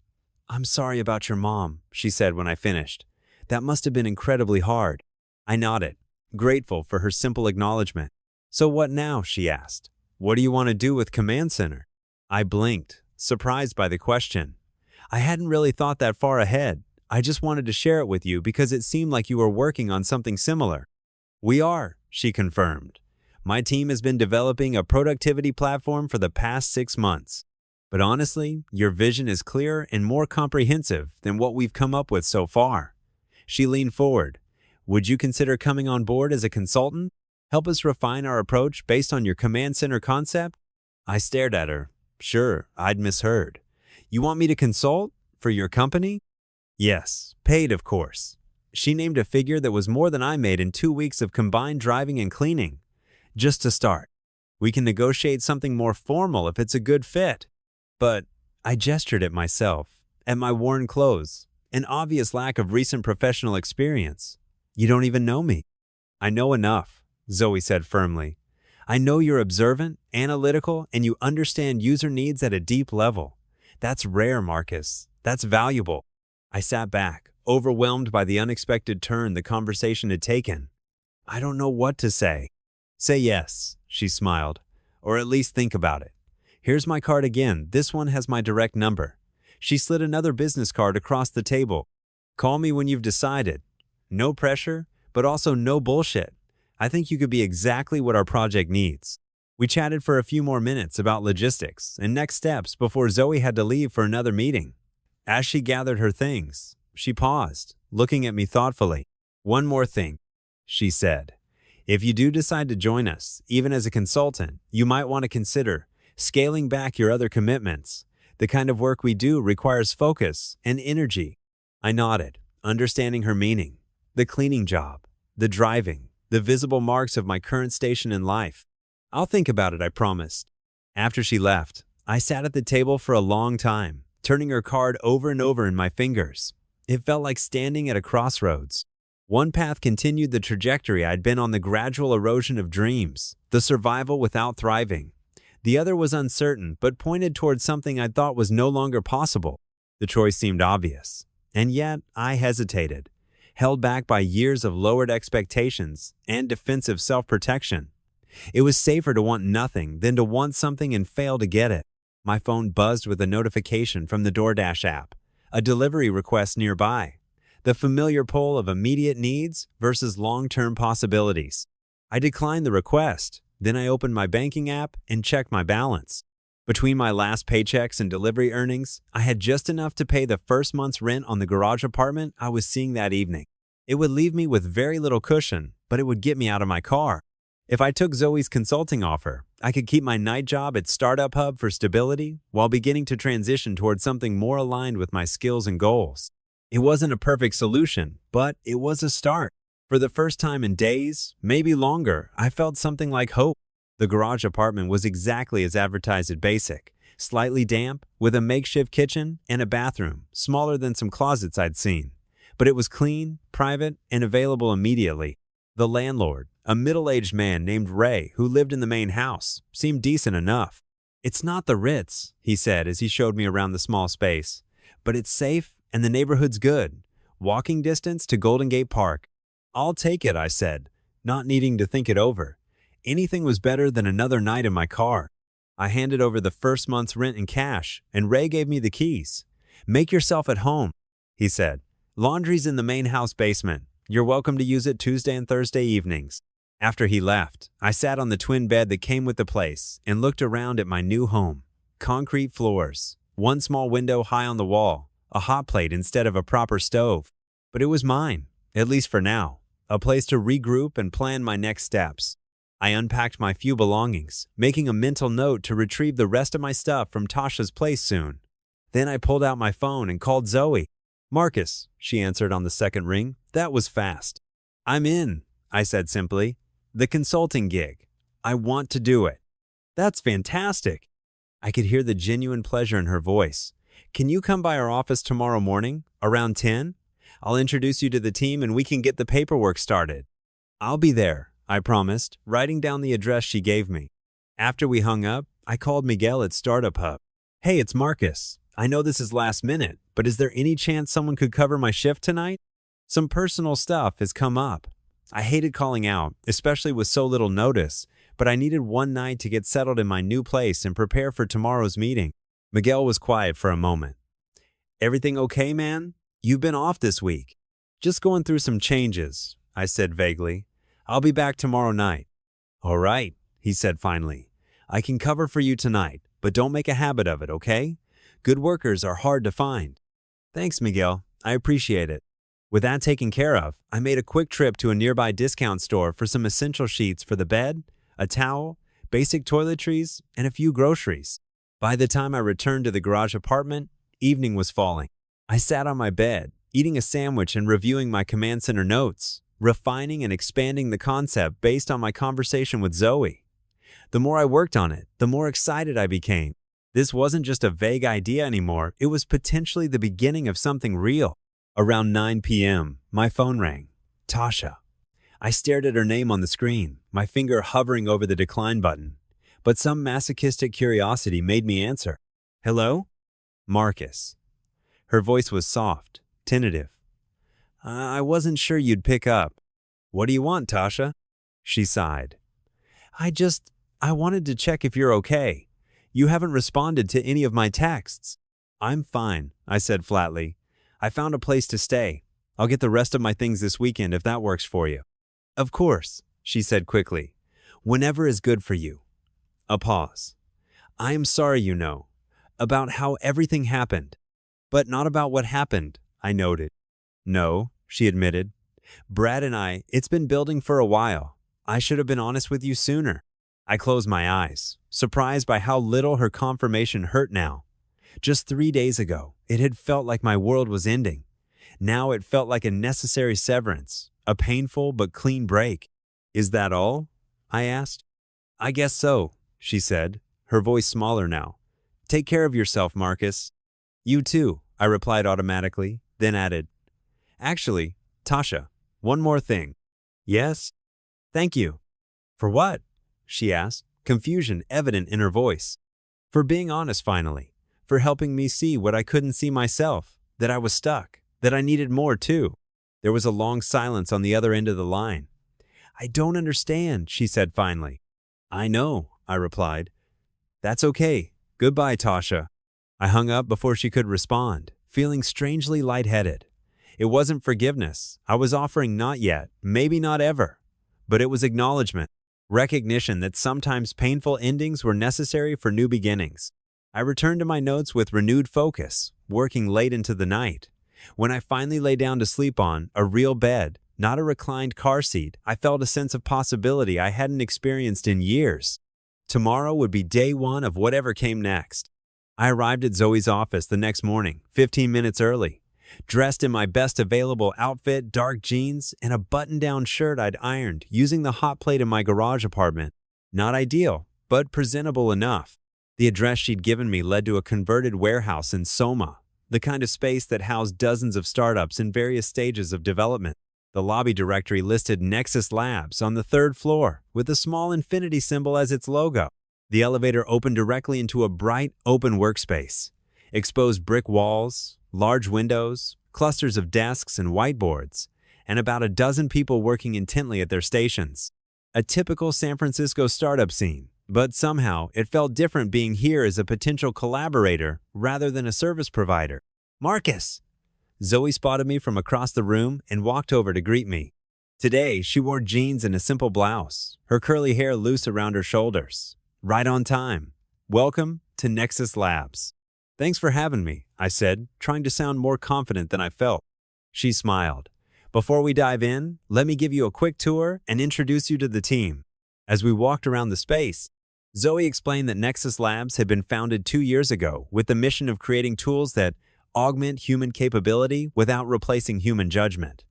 "I'm sorry about your mom," she said when I finished. "That must have been incredibly hard." I nodded, grateful for her simple acknowledgement. "So what now?" she asked. "What do you want to do with Command Center?" I blinked, surprised by the question. I hadn't really thought that far ahead. I just wanted to share it with you because it seemed like you were working on something similar. "We are," she confirmed. "My team has been developing a productivity platform for the past 6 months. But honestly, your vision is clearer and more comprehensive than what we've come up with so far." She leaned forward. "Would you consider coming on board as a consultant? Help us refine our approach based on your command center concept?" I stared at her. Sure, I'd misheard. "You want me to consult? For your company?" "Yes, paid of course." She named a figure that was more than I made in 2 weeks of combined driving and cleaning. "Just to start. We can negotiate something more formal if it's a good fit." But I gestured at myself, at my worn clothes, an obvious lack of recent professional experience. "You don't even know me." "I know enough," Zoe said firmly. "I know you're observant, analytical, and you understand user needs at a deep level. That's rare, Marcus. That's valuable." I sat back, overwhelmed by the unexpected turn the conversation had taken. I don't know what to say. "Say yes," she smiled, "or at least think about it. Here's my card again. This one has my direct number." She slid another business card across the table. "Call me when you've decided. No pressure, but also no bullshit. I think you could be exactly what our project needs." We chatted for a few more minutes about logistics and next steps before Zoe had to leave for another meeting. As she gathered her things, she paused, looking at me thoughtfully. "One more thing," she said. "If you do decide to join us, even as a consultant, you might want to consider scaling back your other commitments. The kind of work we do requires focus and energy." I nodded, understanding her meaning. The cleaning job, the driving, the visible marks of my current station in life. "I'll think about it," I promised. After she left, I sat at the table for a long time, turning her card over and over in my fingers. It felt like standing at a crossroads. One path continued the trajectory I'd been on, the gradual erosion of dreams, the survival without thriving. The other was uncertain, but pointed towards something I thought was no longer possible. The choice seemed obvious, and yet I hesitated, held back by years of lowered expectations and defensive self-protection. It was safer to want nothing than to want something and fail to get it. My phone buzzed with a notification from the DoorDash app, a delivery request nearby. The familiar pull of immediate needs versus long-term possibilities. I declined the request. Then I opened my banking app and checked my balance. Between my last paychecks and delivery earnings, I had just enough to pay the first month's rent on the garage apartment I was seeing that evening. It would leave me with very little cushion, but it would get me out of my car. If I took Zoe's consulting offer, I could keep my night job at Startup Hub for stability while beginning to transition towards something more aligned with my skills and goals. It wasn't a perfect solution, but it was a start. For the first time in days, maybe longer, I felt something like hope. The garage apartment was exactly as advertised at Basic, slightly damp, with a makeshift kitchen and a bathroom, smaller than some closets I'd seen. But it was clean, private, and available immediately. The landlord, a middle-aged man named Ray who lived in the main house, seemed decent enough. "It's not the Ritz," he said as he showed me around the small space, "but it's safe and the neighborhood's good. Walking distance to Golden Gate Park." "I'll take it," I said, not needing to think it over. Anything was better than another night in my car. I handed over the first month's rent in cash, and Ray gave me the keys. "Make yourself at home," he said. "Laundry's in the main house basement. You're welcome to use it Tuesday and Thursday evenings." After he left, I sat on the twin bed that came with the place and looked around at my new home. Concrete floors, one small window high on the wall, a hot plate instead of a proper stove. But it was mine, at least for now, a place to regroup and plan my next steps. I unpacked my few belongings, making a mental note to retrieve the rest of my stuff from Tasha's place soon. Then I pulled out my phone and called Zoe. "Marcus," she answered on the second ring. That was fast. "I'm in," I said simply. "The consulting gig. I want to do it." "That's fantastic." I could hear the genuine pleasure in her voice. "Can you come by our office tomorrow morning, around 10? I'll introduce you to the team and we can get the paperwork started." "I'll be there," I promised, writing down the address she gave me. After we hung up, I called Miguel at Startup Hub. "Hey, it's Marcus. I know this is last minute, but is there any chance someone could cover my shift tonight? Some personal stuff has come up." I hated calling out, especially with so little notice, but I needed one night to get settled in my new place and prepare for tomorrow's meeting. Miguel was quiet for a moment. "Everything okay, man? You've been off this week." "Just going through some changes," I said vaguely. "I'll be back tomorrow night." "All right," he said finally. "I can cover for you tonight, but don't make a habit of it, okay? Good workers are hard to find." "Thanks, Miguel. I appreciate it." With that taken care of, I made a quick trip to a nearby discount store for some essential sheets for the bed, a towel, basic toiletries, and a few groceries. By the time I returned to the garage apartment, evening was falling. I sat on my bed, eating a sandwich and reviewing my command center notes, refining and expanding the concept based on my conversation with Zoe. The more I worked on it, the more excited I became. This wasn't just a vague idea anymore, it was potentially the beginning of something real. Around 9 p.m., my phone rang. Tasha. I stared at her name on the screen, my finger hovering over the decline button. But some masochistic curiosity made me answer. "Hello?" "Marcus." Her voice was soft, tentative. I wasn't sure you'd pick up." "What do you want, Tasha?" She sighed. I wanted to check if you're okay. You haven't responded to any of my texts." "I'm fine," I said flatly. "I found a place to stay. I'll get the rest of my things this weekend if that works for you." "Of course," she said quickly. "Whenever is good for you." A pause. I am sorry, about how everything happened. But not about what happened, I noted. No, she admitted. Brad and it's been building for a while. I should have been honest with you sooner. I closed my eyes, surprised by how little her confirmation hurt now. Just 3 days ago, it had felt like my world was ending. Now it felt like a necessary severance, a painful but clean break. Is that all? I asked. I guess so, she said, her voice smaller now. Take care of yourself, Marcus. You too, I replied automatically, then added, Actually, Tasha, one more thing. Yes? Thank you. For what? She asked, confusion evident in her voice. For being honest finally, for helping me see what I couldn't see myself, that I was stuck, that I needed more too. There was a long silence on the other end of the line. I don't understand, she said finally. I know, I replied. That's okay. Goodbye, Tasha. I hung up before she could respond, feeling strangely lightheaded. It wasn't forgiveness. I was offering not yet, maybe not ever. But it was acknowledgement, recognition that sometimes painful endings were necessary for new beginnings. I returned to my notes with renewed focus, working late into the night. When I finally lay down to sleep on a real bed, not a reclined car seat, I felt a sense of possibility I hadn't experienced in years. Tomorrow would be day one of whatever came next. I arrived at Zoe's office the next morning, 15 minutes early. Dressed in my best available outfit, dark jeans, and a button-down shirt I'd ironed using the hot plate in my garage apartment. Not ideal, but presentable enough. The address she'd given me led to a converted warehouse in Soma, the kind of space that housed dozens of startups in various stages of development. The lobby directory listed Nexus Labs on the 3rd floor with a small infinity symbol as its logo. The elevator opened directly into a bright, open workspace. Exposed brick walls, large windows, clusters of desks and whiteboards, and about a dozen people working intently at their stations. A typical San Francisco startup scene, but somehow it felt different being here as a potential collaborator rather than a service provider. Marcus! Zoe spotted me from across the room and walked over to greet me. Today, she wore jeans and a simple blouse, her curly hair loose around her shoulders. Right on time. Welcome to Nexus Labs. Thanks for having me, I said, trying to sound more confident than I felt. She smiled. Before we dive in, let me give you a quick tour and introduce you to the team. As we walked around the space, Zoe explained that Nexus Labs had been founded 2 years ago with the mission of creating tools that augment human capability without replacing human judgment.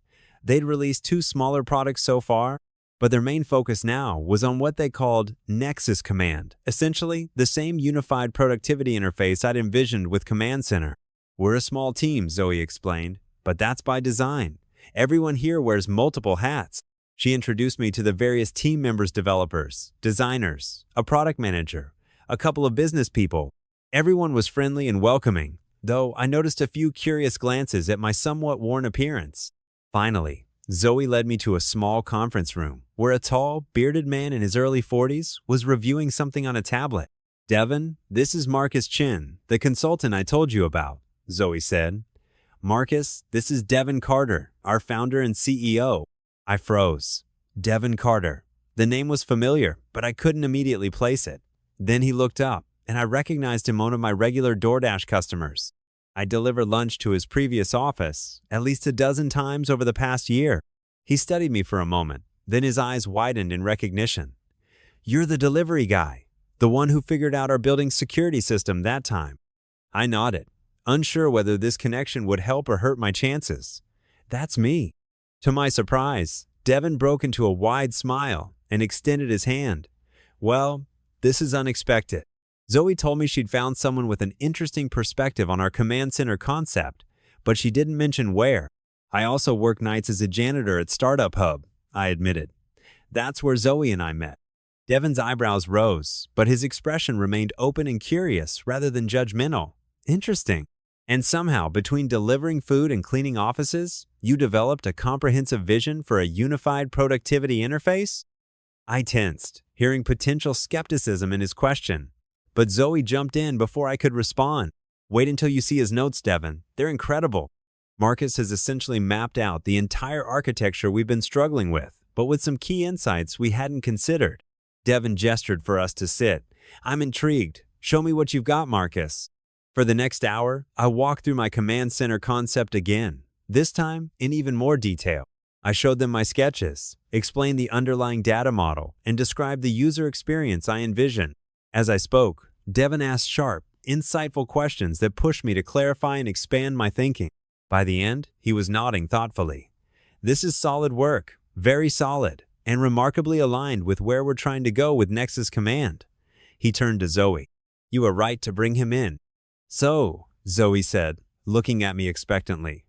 They'd released 2 smaller products so far, but their main focus now was on what they called Nexus Command, essentially the same unified productivity interface I'd envisioned with Command Center. We're a small team, Zoe explained, but that's by design. Everyone here wears multiple hats. She introduced me to the various team members, developers, designers, a product manager, a couple of business people. Everyone was friendly and welcoming, though I noticed a few curious glances at my somewhat worn appearance. Finally, Zoe led me to a small conference room where a tall, bearded man in his early 40s was reviewing something on a tablet. Devin, this is Marcus Chin, the consultant I told you about, Zoe said. Marcus, this is Devin Carter, our founder and CEO. I froze. Devin Carter. The name was familiar, but I couldn't immediately place it. Then he looked up, and I recognized him, one of my regular DoorDash customers. I delivered lunch to his previous office at least a dozen times over the past year. He studied me for a moment, then his eyes widened in recognition. You're the delivery guy, the one who figured out our building security system that time. I nodded, unsure whether this connection would help or hurt my chances. That's me. To my surprise, Devin broke into a wide smile and extended his hand. Well, this is unexpected. Zoe told me she'd found someone with an interesting perspective on our command center concept, but she didn't mention where. I also work nights as a janitor at Startup Hub, I admitted. That's where Zoe and I met. Devin's eyebrows rose, but his expression remained open and curious rather than judgmental. Interesting. And somehow, between delivering food and cleaning offices, you developed a comprehensive vision for a unified productivity interface? I tensed, hearing potential skepticism in his question. But Zoe jumped in before I could respond. Wait until you see his notes, Devin. They're incredible. Marcus has essentially mapped out the entire architecture we've been struggling with, but with some key insights we hadn't considered. Devin gestured for us to sit, I'm intrigued. Show me what you've got, Marcus. For the next hour, I walked through my command center concept again, this time in even more detail. I showed them my sketches, explained the underlying data model, and described the user experience I envisioned. As I spoke, Devin asked sharp, insightful questions that pushed me to clarify and expand my thinking. By the end, he was nodding thoughtfully. This is solid work, very solid, and remarkably aligned with where we're trying to go with Nexus Command. He turned to Zoe. You were right to bring him in. So, Zoe said, looking at me expectantly.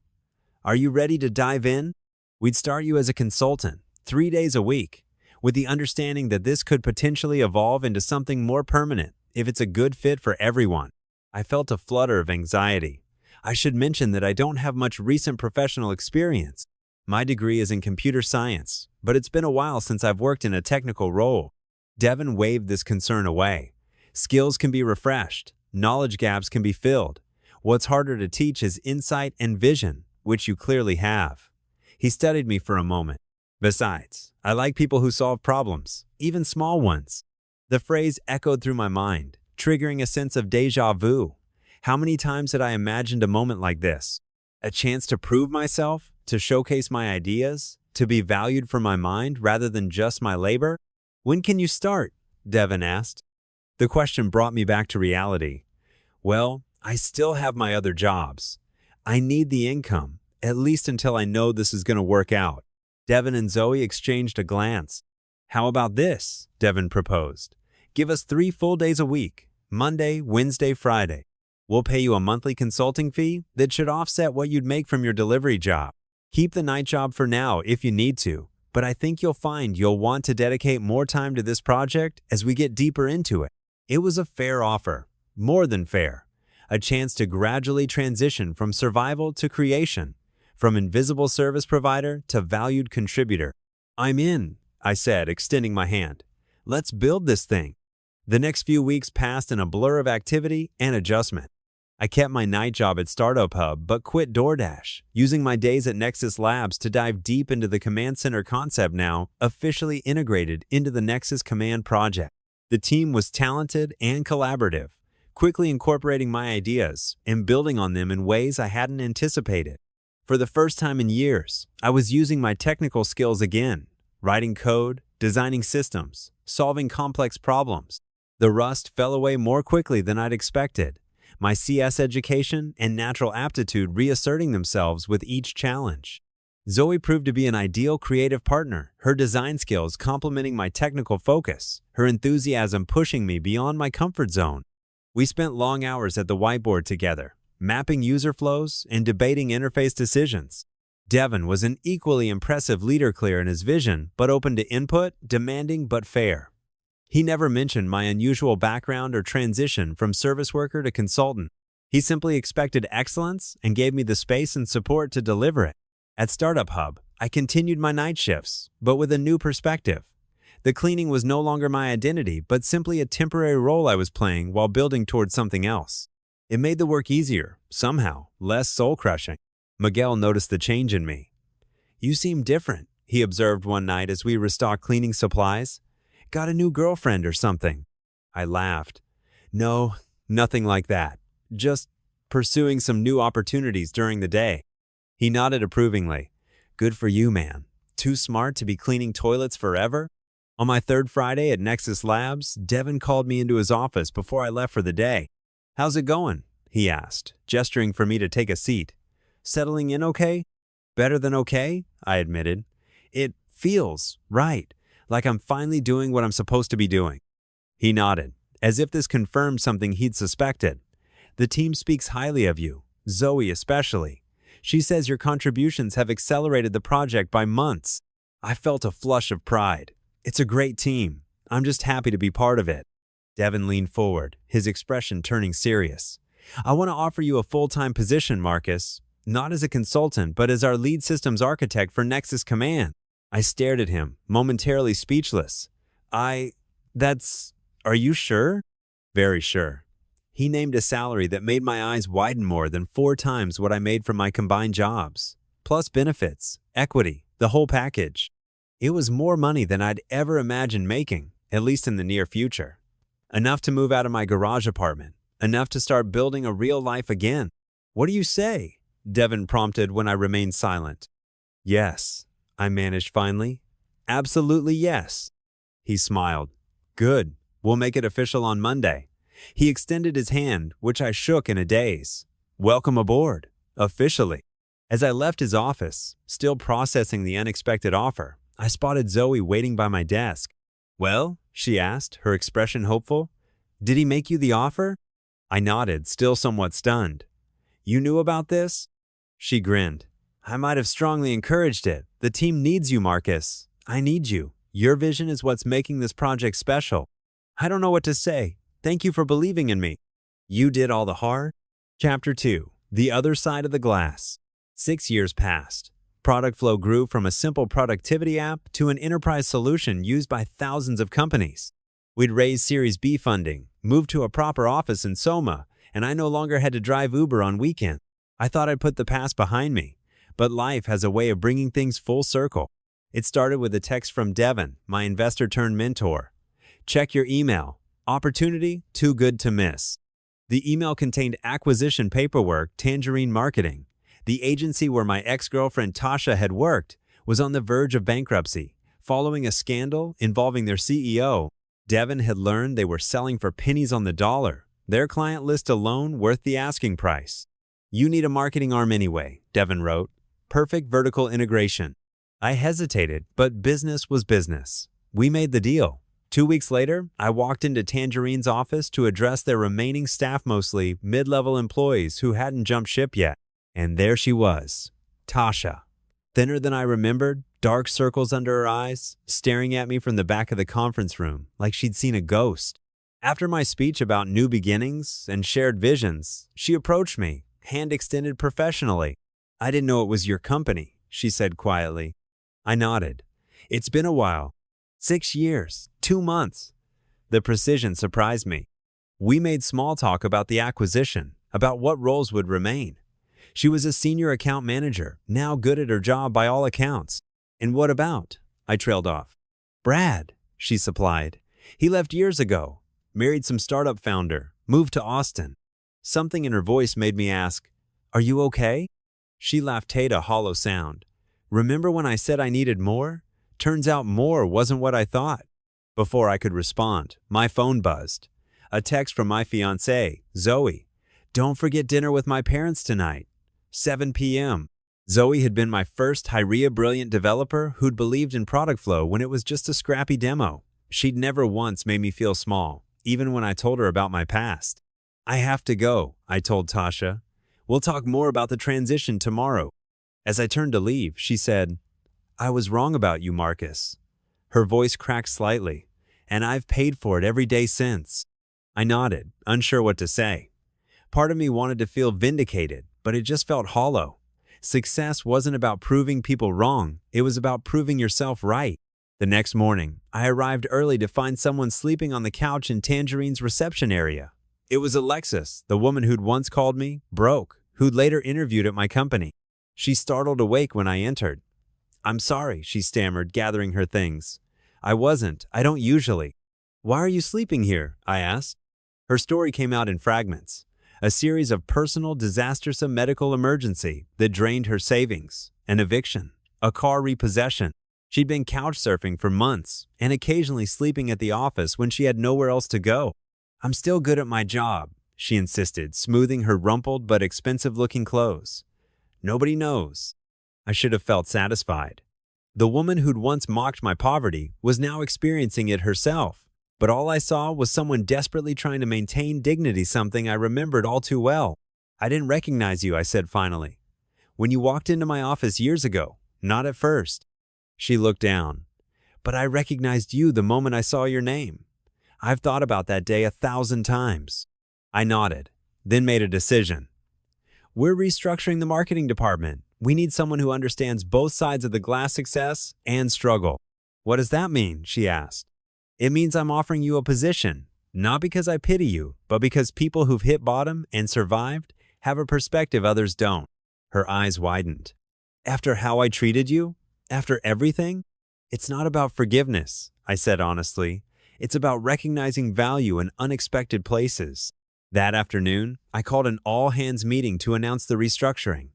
Are you ready to dive in? We'd start you as a consultant, 3 days a week, with the understanding that this could potentially evolve into something more permanent if it's a good fit for everyone. I felt a flutter of anxiety. I should mention that I don't have much recent professional experience. My degree is in computer science, but it's been a while since I've worked in a technical role. Devin waved this concern away. Skills can be refreshed, knowledge gaps can be filled. What's harder to teach is insight and vision, which you clearly have. He studied me for a moment. Besides, I like people who solve problems, even small ones. The phrase echoed through my mind, triggering a sense of déjà vu. How many times had I imagined a moment like this? A chance to prove myself, to showcase my ideas, to be valued for my mind rather than just my labor? When can you start? Devin asked. The question brought me back to reality. Well, I still have my other jobs. I need the income, at least until I know this is going to work out. Devin and Zoe exchanged a glance. How about this? Devin proposed. Give us 3 full days a week, Monday, Wednesday, Friday. We'll pay you a monthly consulting fee that should offset what you'd make from your delivery job. Keep the night job for now if you need to, but I think you'll find you'll want to dedicate more time to this project as we get deeper into it. It was a fair offer, more than fair. A chance to gradually transition from survival to creation, from invisible service provider to valued contributor. I'm in, I said, extending my hand. Let's build this thing. The next few weeks passed in a blur of activity and adjustment. I kept my night job at Startup Hub but quit DoorDash, using my days at Nexus Labs to dive deep into the command center concept now officially integrated into the Nexus Command project. The team was talented and collaborative, quickly incorporating my ideas and building on them in ways I hadn't anticipated. For the first time in years, I was using my technical skills again, writing code, designing systems, solving complex problems. The rust fell away more quickly than I'd expected, my CS education and natural aptitude reasserting themselves with each challenge. Zoe proved to be an ideal creative partner, her design skills complementing my technical focus, her enthusiasm pushing me beyond my comfort zone. We spent long hours at the whiteboard together, mapping user flows and debating interface decisions. Devin was an equally impressive leader, clear in his vision, but open to input, demanding but fair. He never mentioned my unusual background or transition from service worker to consultant. He simply expected excellence and gave me the space and support to deliver it. At Startup Hub, I continued my night shifts, but with a new perspective. The cleaning was no longer my identity, but simply a temporary role I was playing while building towards something else. It made the work easier, somehow, less soul-crushing. Miguel noticed the change in me. You seem different, he observed one night as we restocked cleaning supplies. Got a new girlfriend or something? I laughed. No, nothing like that. Just pursuing some new opportunities during the day. He nodded approvingly. Good for you, man. Too smart to be cleaning toilets forever? On my 3rd Friday at Nexus Labs, Devin called me into his office before I left for the day. How's it going? He asked, gesturing for me to take a seat. Settling in okay? Better than okay, I admitted. It feels right, like I'm finally doing what I'm supposed to be doing. He nodded, as if this confirmed something he'd suspected. The team speaks highly of you, Zoe especially. She says your contributions have accelerated the project by months. I felt a flush of pride. It's a great team. I'm just happy to be part of it. Devin leaned forward, his expression turning serious. I want to offer you a full-time position, Marcus. Not as a consultant, but as our lead systems architect for Nexus Command. I stared at him, momentarily speechless. Are you sure? Very sure. He named a salary that made my eyes widen more than 4 times what I made from my combined jobs. Plus benefits, equity, the whole package. It was more money than I'd ever imagined making, at least in the near future. Enough to move out of my garage apartment. Enough to start building a real life again. What do you say? Devin prompted when I remained silent. Yes, I managed finally. Absolutely yes. He smiled. Good. We'll make it official on Monday. He extended his hand, which I shook in a daze. Welcome aboard. Officially. As I left his office, still processing the unexpected offer, I spotted Zoe waiting by my desk. Well, she asked, her expression hopeful. Did he make you the offer? I nodded, still somewhat stunned. You knew about this? She grinned. I might have strongly encouraged it. The team needs you, Marcus. I need you. Your vision is what's making this project special. I don't know what to say. Thank you for believing in me. You did all the hard. Chapter 2. The Other Side of the Glass. 6 years passed. Product Flow grew from a simple productivity app to an enterprise solution used by thousands of companies. We'd raised Series B funding, moved to a proper office in Soma, and I no longer had to drive Uber on weekends. I thought I'd put the past behind me, but life has a way of bringing things full circle. It started with a text from Devin, my investor-turned-mentor. Check your email. Opportunity too good to miss. The email contained acquisition paperwork, Tangerine Marketing. The agency where my ex-girlfriend Tasha had worked was on the verge of bankruptcy, following a scandal involving their CEO. Devin had learned they were selling for pennies on the dollar, their client list alone worth the asking price. You need a marketing arm anyway, Devin wrote. Perfect vertical integration. I hesitated, but business was business. We made the deal. 2 weeks later, I walked into Tangerine's office to address their remaining staff, mostly mid-level employees who hadn't jumped ship yet. And there she was, Tasha. Thinner than I remembered, dark circles under her eyes, staring at me from the back of the conference room like she'd seen a ghost. After my speech about new beginnings and shared visions, she approached me, hand extended professionally. I didn't know it was your company, she said quietly. I nodded. It's been a while. 6 years, 2 months. The precision surprised me. We made small talk about the acquisition, about what roles would remain. She was a senior account manager, now good at her job by all accounts. And what about? I trailed off. Brad, she supplied. He left years ago, married some startup founder, moved to Austin. Something in her voice made me ask, are you okay? She laughed a hollow sound. Remember when I said I needed more? Turns out more wasn't what I thought. Before I could respond, my phone buzzed. A text from my fiancée, Zoe. Don't forget dinner with my parents tonight. 7 p.m. Zoe had been my first Hyria brilliant developer who'd believed in Product Flow when it was just a scrappy demo. She'd never once made me feel small, even when I told her about my past. I have to go, I told Tasha. We'll talk more about the transition tomorrow. As I turned to leave, she said, I was wrong about you, Marcus. Her voice cracked slightly, and I've paid for it every day since. I nodded, unsure what to say. Part of me wanted to feel vindicated, but it just felt hollow. Success wasn't about proving people wrong, it was about proving yourself right. The next morning, I arrived early to find someone sleeping on the couch in Tangerine's reception area. It was Alexis, the woman who'd once called me broke, who'd later interviewed at my company. She startled awake when I entered. I'm sorry, she stammered, gathering her things. I don't usually. Why are you sleeping here? I asked. Her story came out in fragments. A series of personal, disastersome medical emergency that drained her savings, an eviction, a car repossession. She'd been couch surfing for months and occasionally sleeping at the office when she had nowhere else to go. I'm still good at my job, she insisted, smoothing her rumpled but expensive-looking clothes. Nobody knows. I should have felt satisfied. The woman who'd once mocked my poverty was now experiencing it herself. But all I saw was someone desperately trying to maintain dignity, something I remembered all too well. I didn't recognize you, I said finally. When you walked into my office years ago, not at first. She looked down. But I recognized you the moment I saw your name. I've thought about that day 1,000 times. I nodded, then made a decision. We're restructuring the marketing department. We need someone who understands both sides of the glass, success and struggle. What does that mean? She asked. It means I'm offering you a position, not because I pity you, but because people who've hit bottom and survived have a perspective others don't. Her eyes widened. After how I treated you? After everything? It's not about forgiveness, I said honestly. It's about recognizing value in unexpected places. That afternoon, I called an all-hands meeting to announce the restructuring.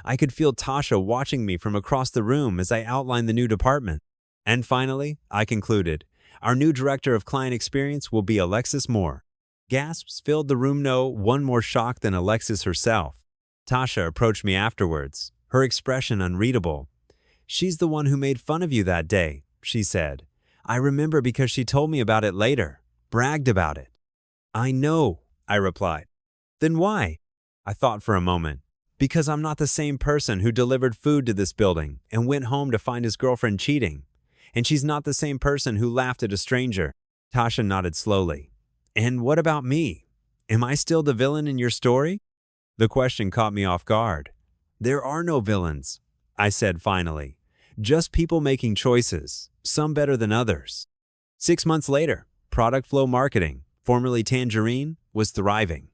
I could feel Tasha watching me from across the room as I outlined the new department. And finally, I concluded, our new director of client experience will be Alexis Moore. Gasps filled the room, no one more shocked than Alexis herself. Tasha approached me afterwards, her expression unreadable. "She's the one who made fun of you that day," she said. "I remember because she told me about it later, bragged about it." "I know," I replied. "Then why?" I thought for a moment. "Because I'm not the same person who delivered food to this building and went home to find his girlfriend cheating. And she's not the same person who laughed at a stranger." Tasha nodded slowly. "And what about me? Am I still the villain in your story?" The question caught me off guard. "There are no villains," I said finally. "Just people making choices, some better than others." 6 months later, Product Flow Marketing, formerly Tangerine, was thriving.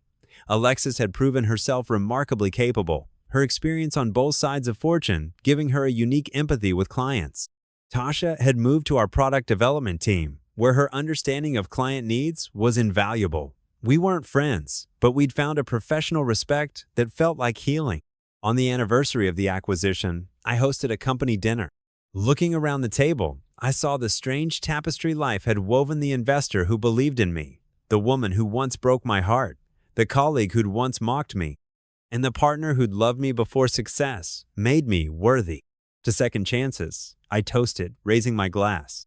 Alexis had proven herself remarkably capable, her experience on both sides of fortune giving her a unique empathy with clients. Tasha had moved to our product development team, where her understanding of client needs was invaluable. We weren't friends, but we'd found a professional respect that felt like healing. On the anniversary of the acquisition, I hosted a company dinner. Looking around the table, I saw the strange tapestry life had woven: the investor who believed in me, the woman who once broke my heart, the colleague who'd once mocked me, and the partner who'd loved me before success made me worthy. To second chances, I toasted, raising my glass.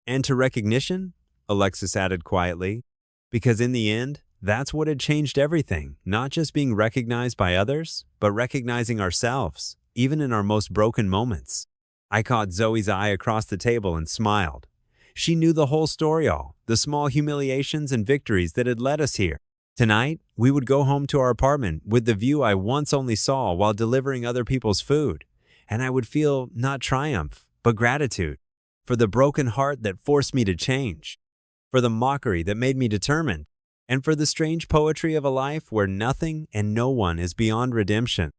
"And to recognition," Alexis added quietly, "because in the end, that's what had changed everything, not just being recognized by others, but recognizing ourselves, even in our most broken moments." I caught Zoe's eye across the table and smiled. She knew the whole story, all the small humiliations and victories that had led us here. Tonight, we would go home to our apartment with the view I once only saw while delivering other people's food, and I would feel not triumph, but gratitude for the broken heart that forced me to change, for the mockery that made me determined, and for the strange poetry of a life where nothing and no one is beyond redemption.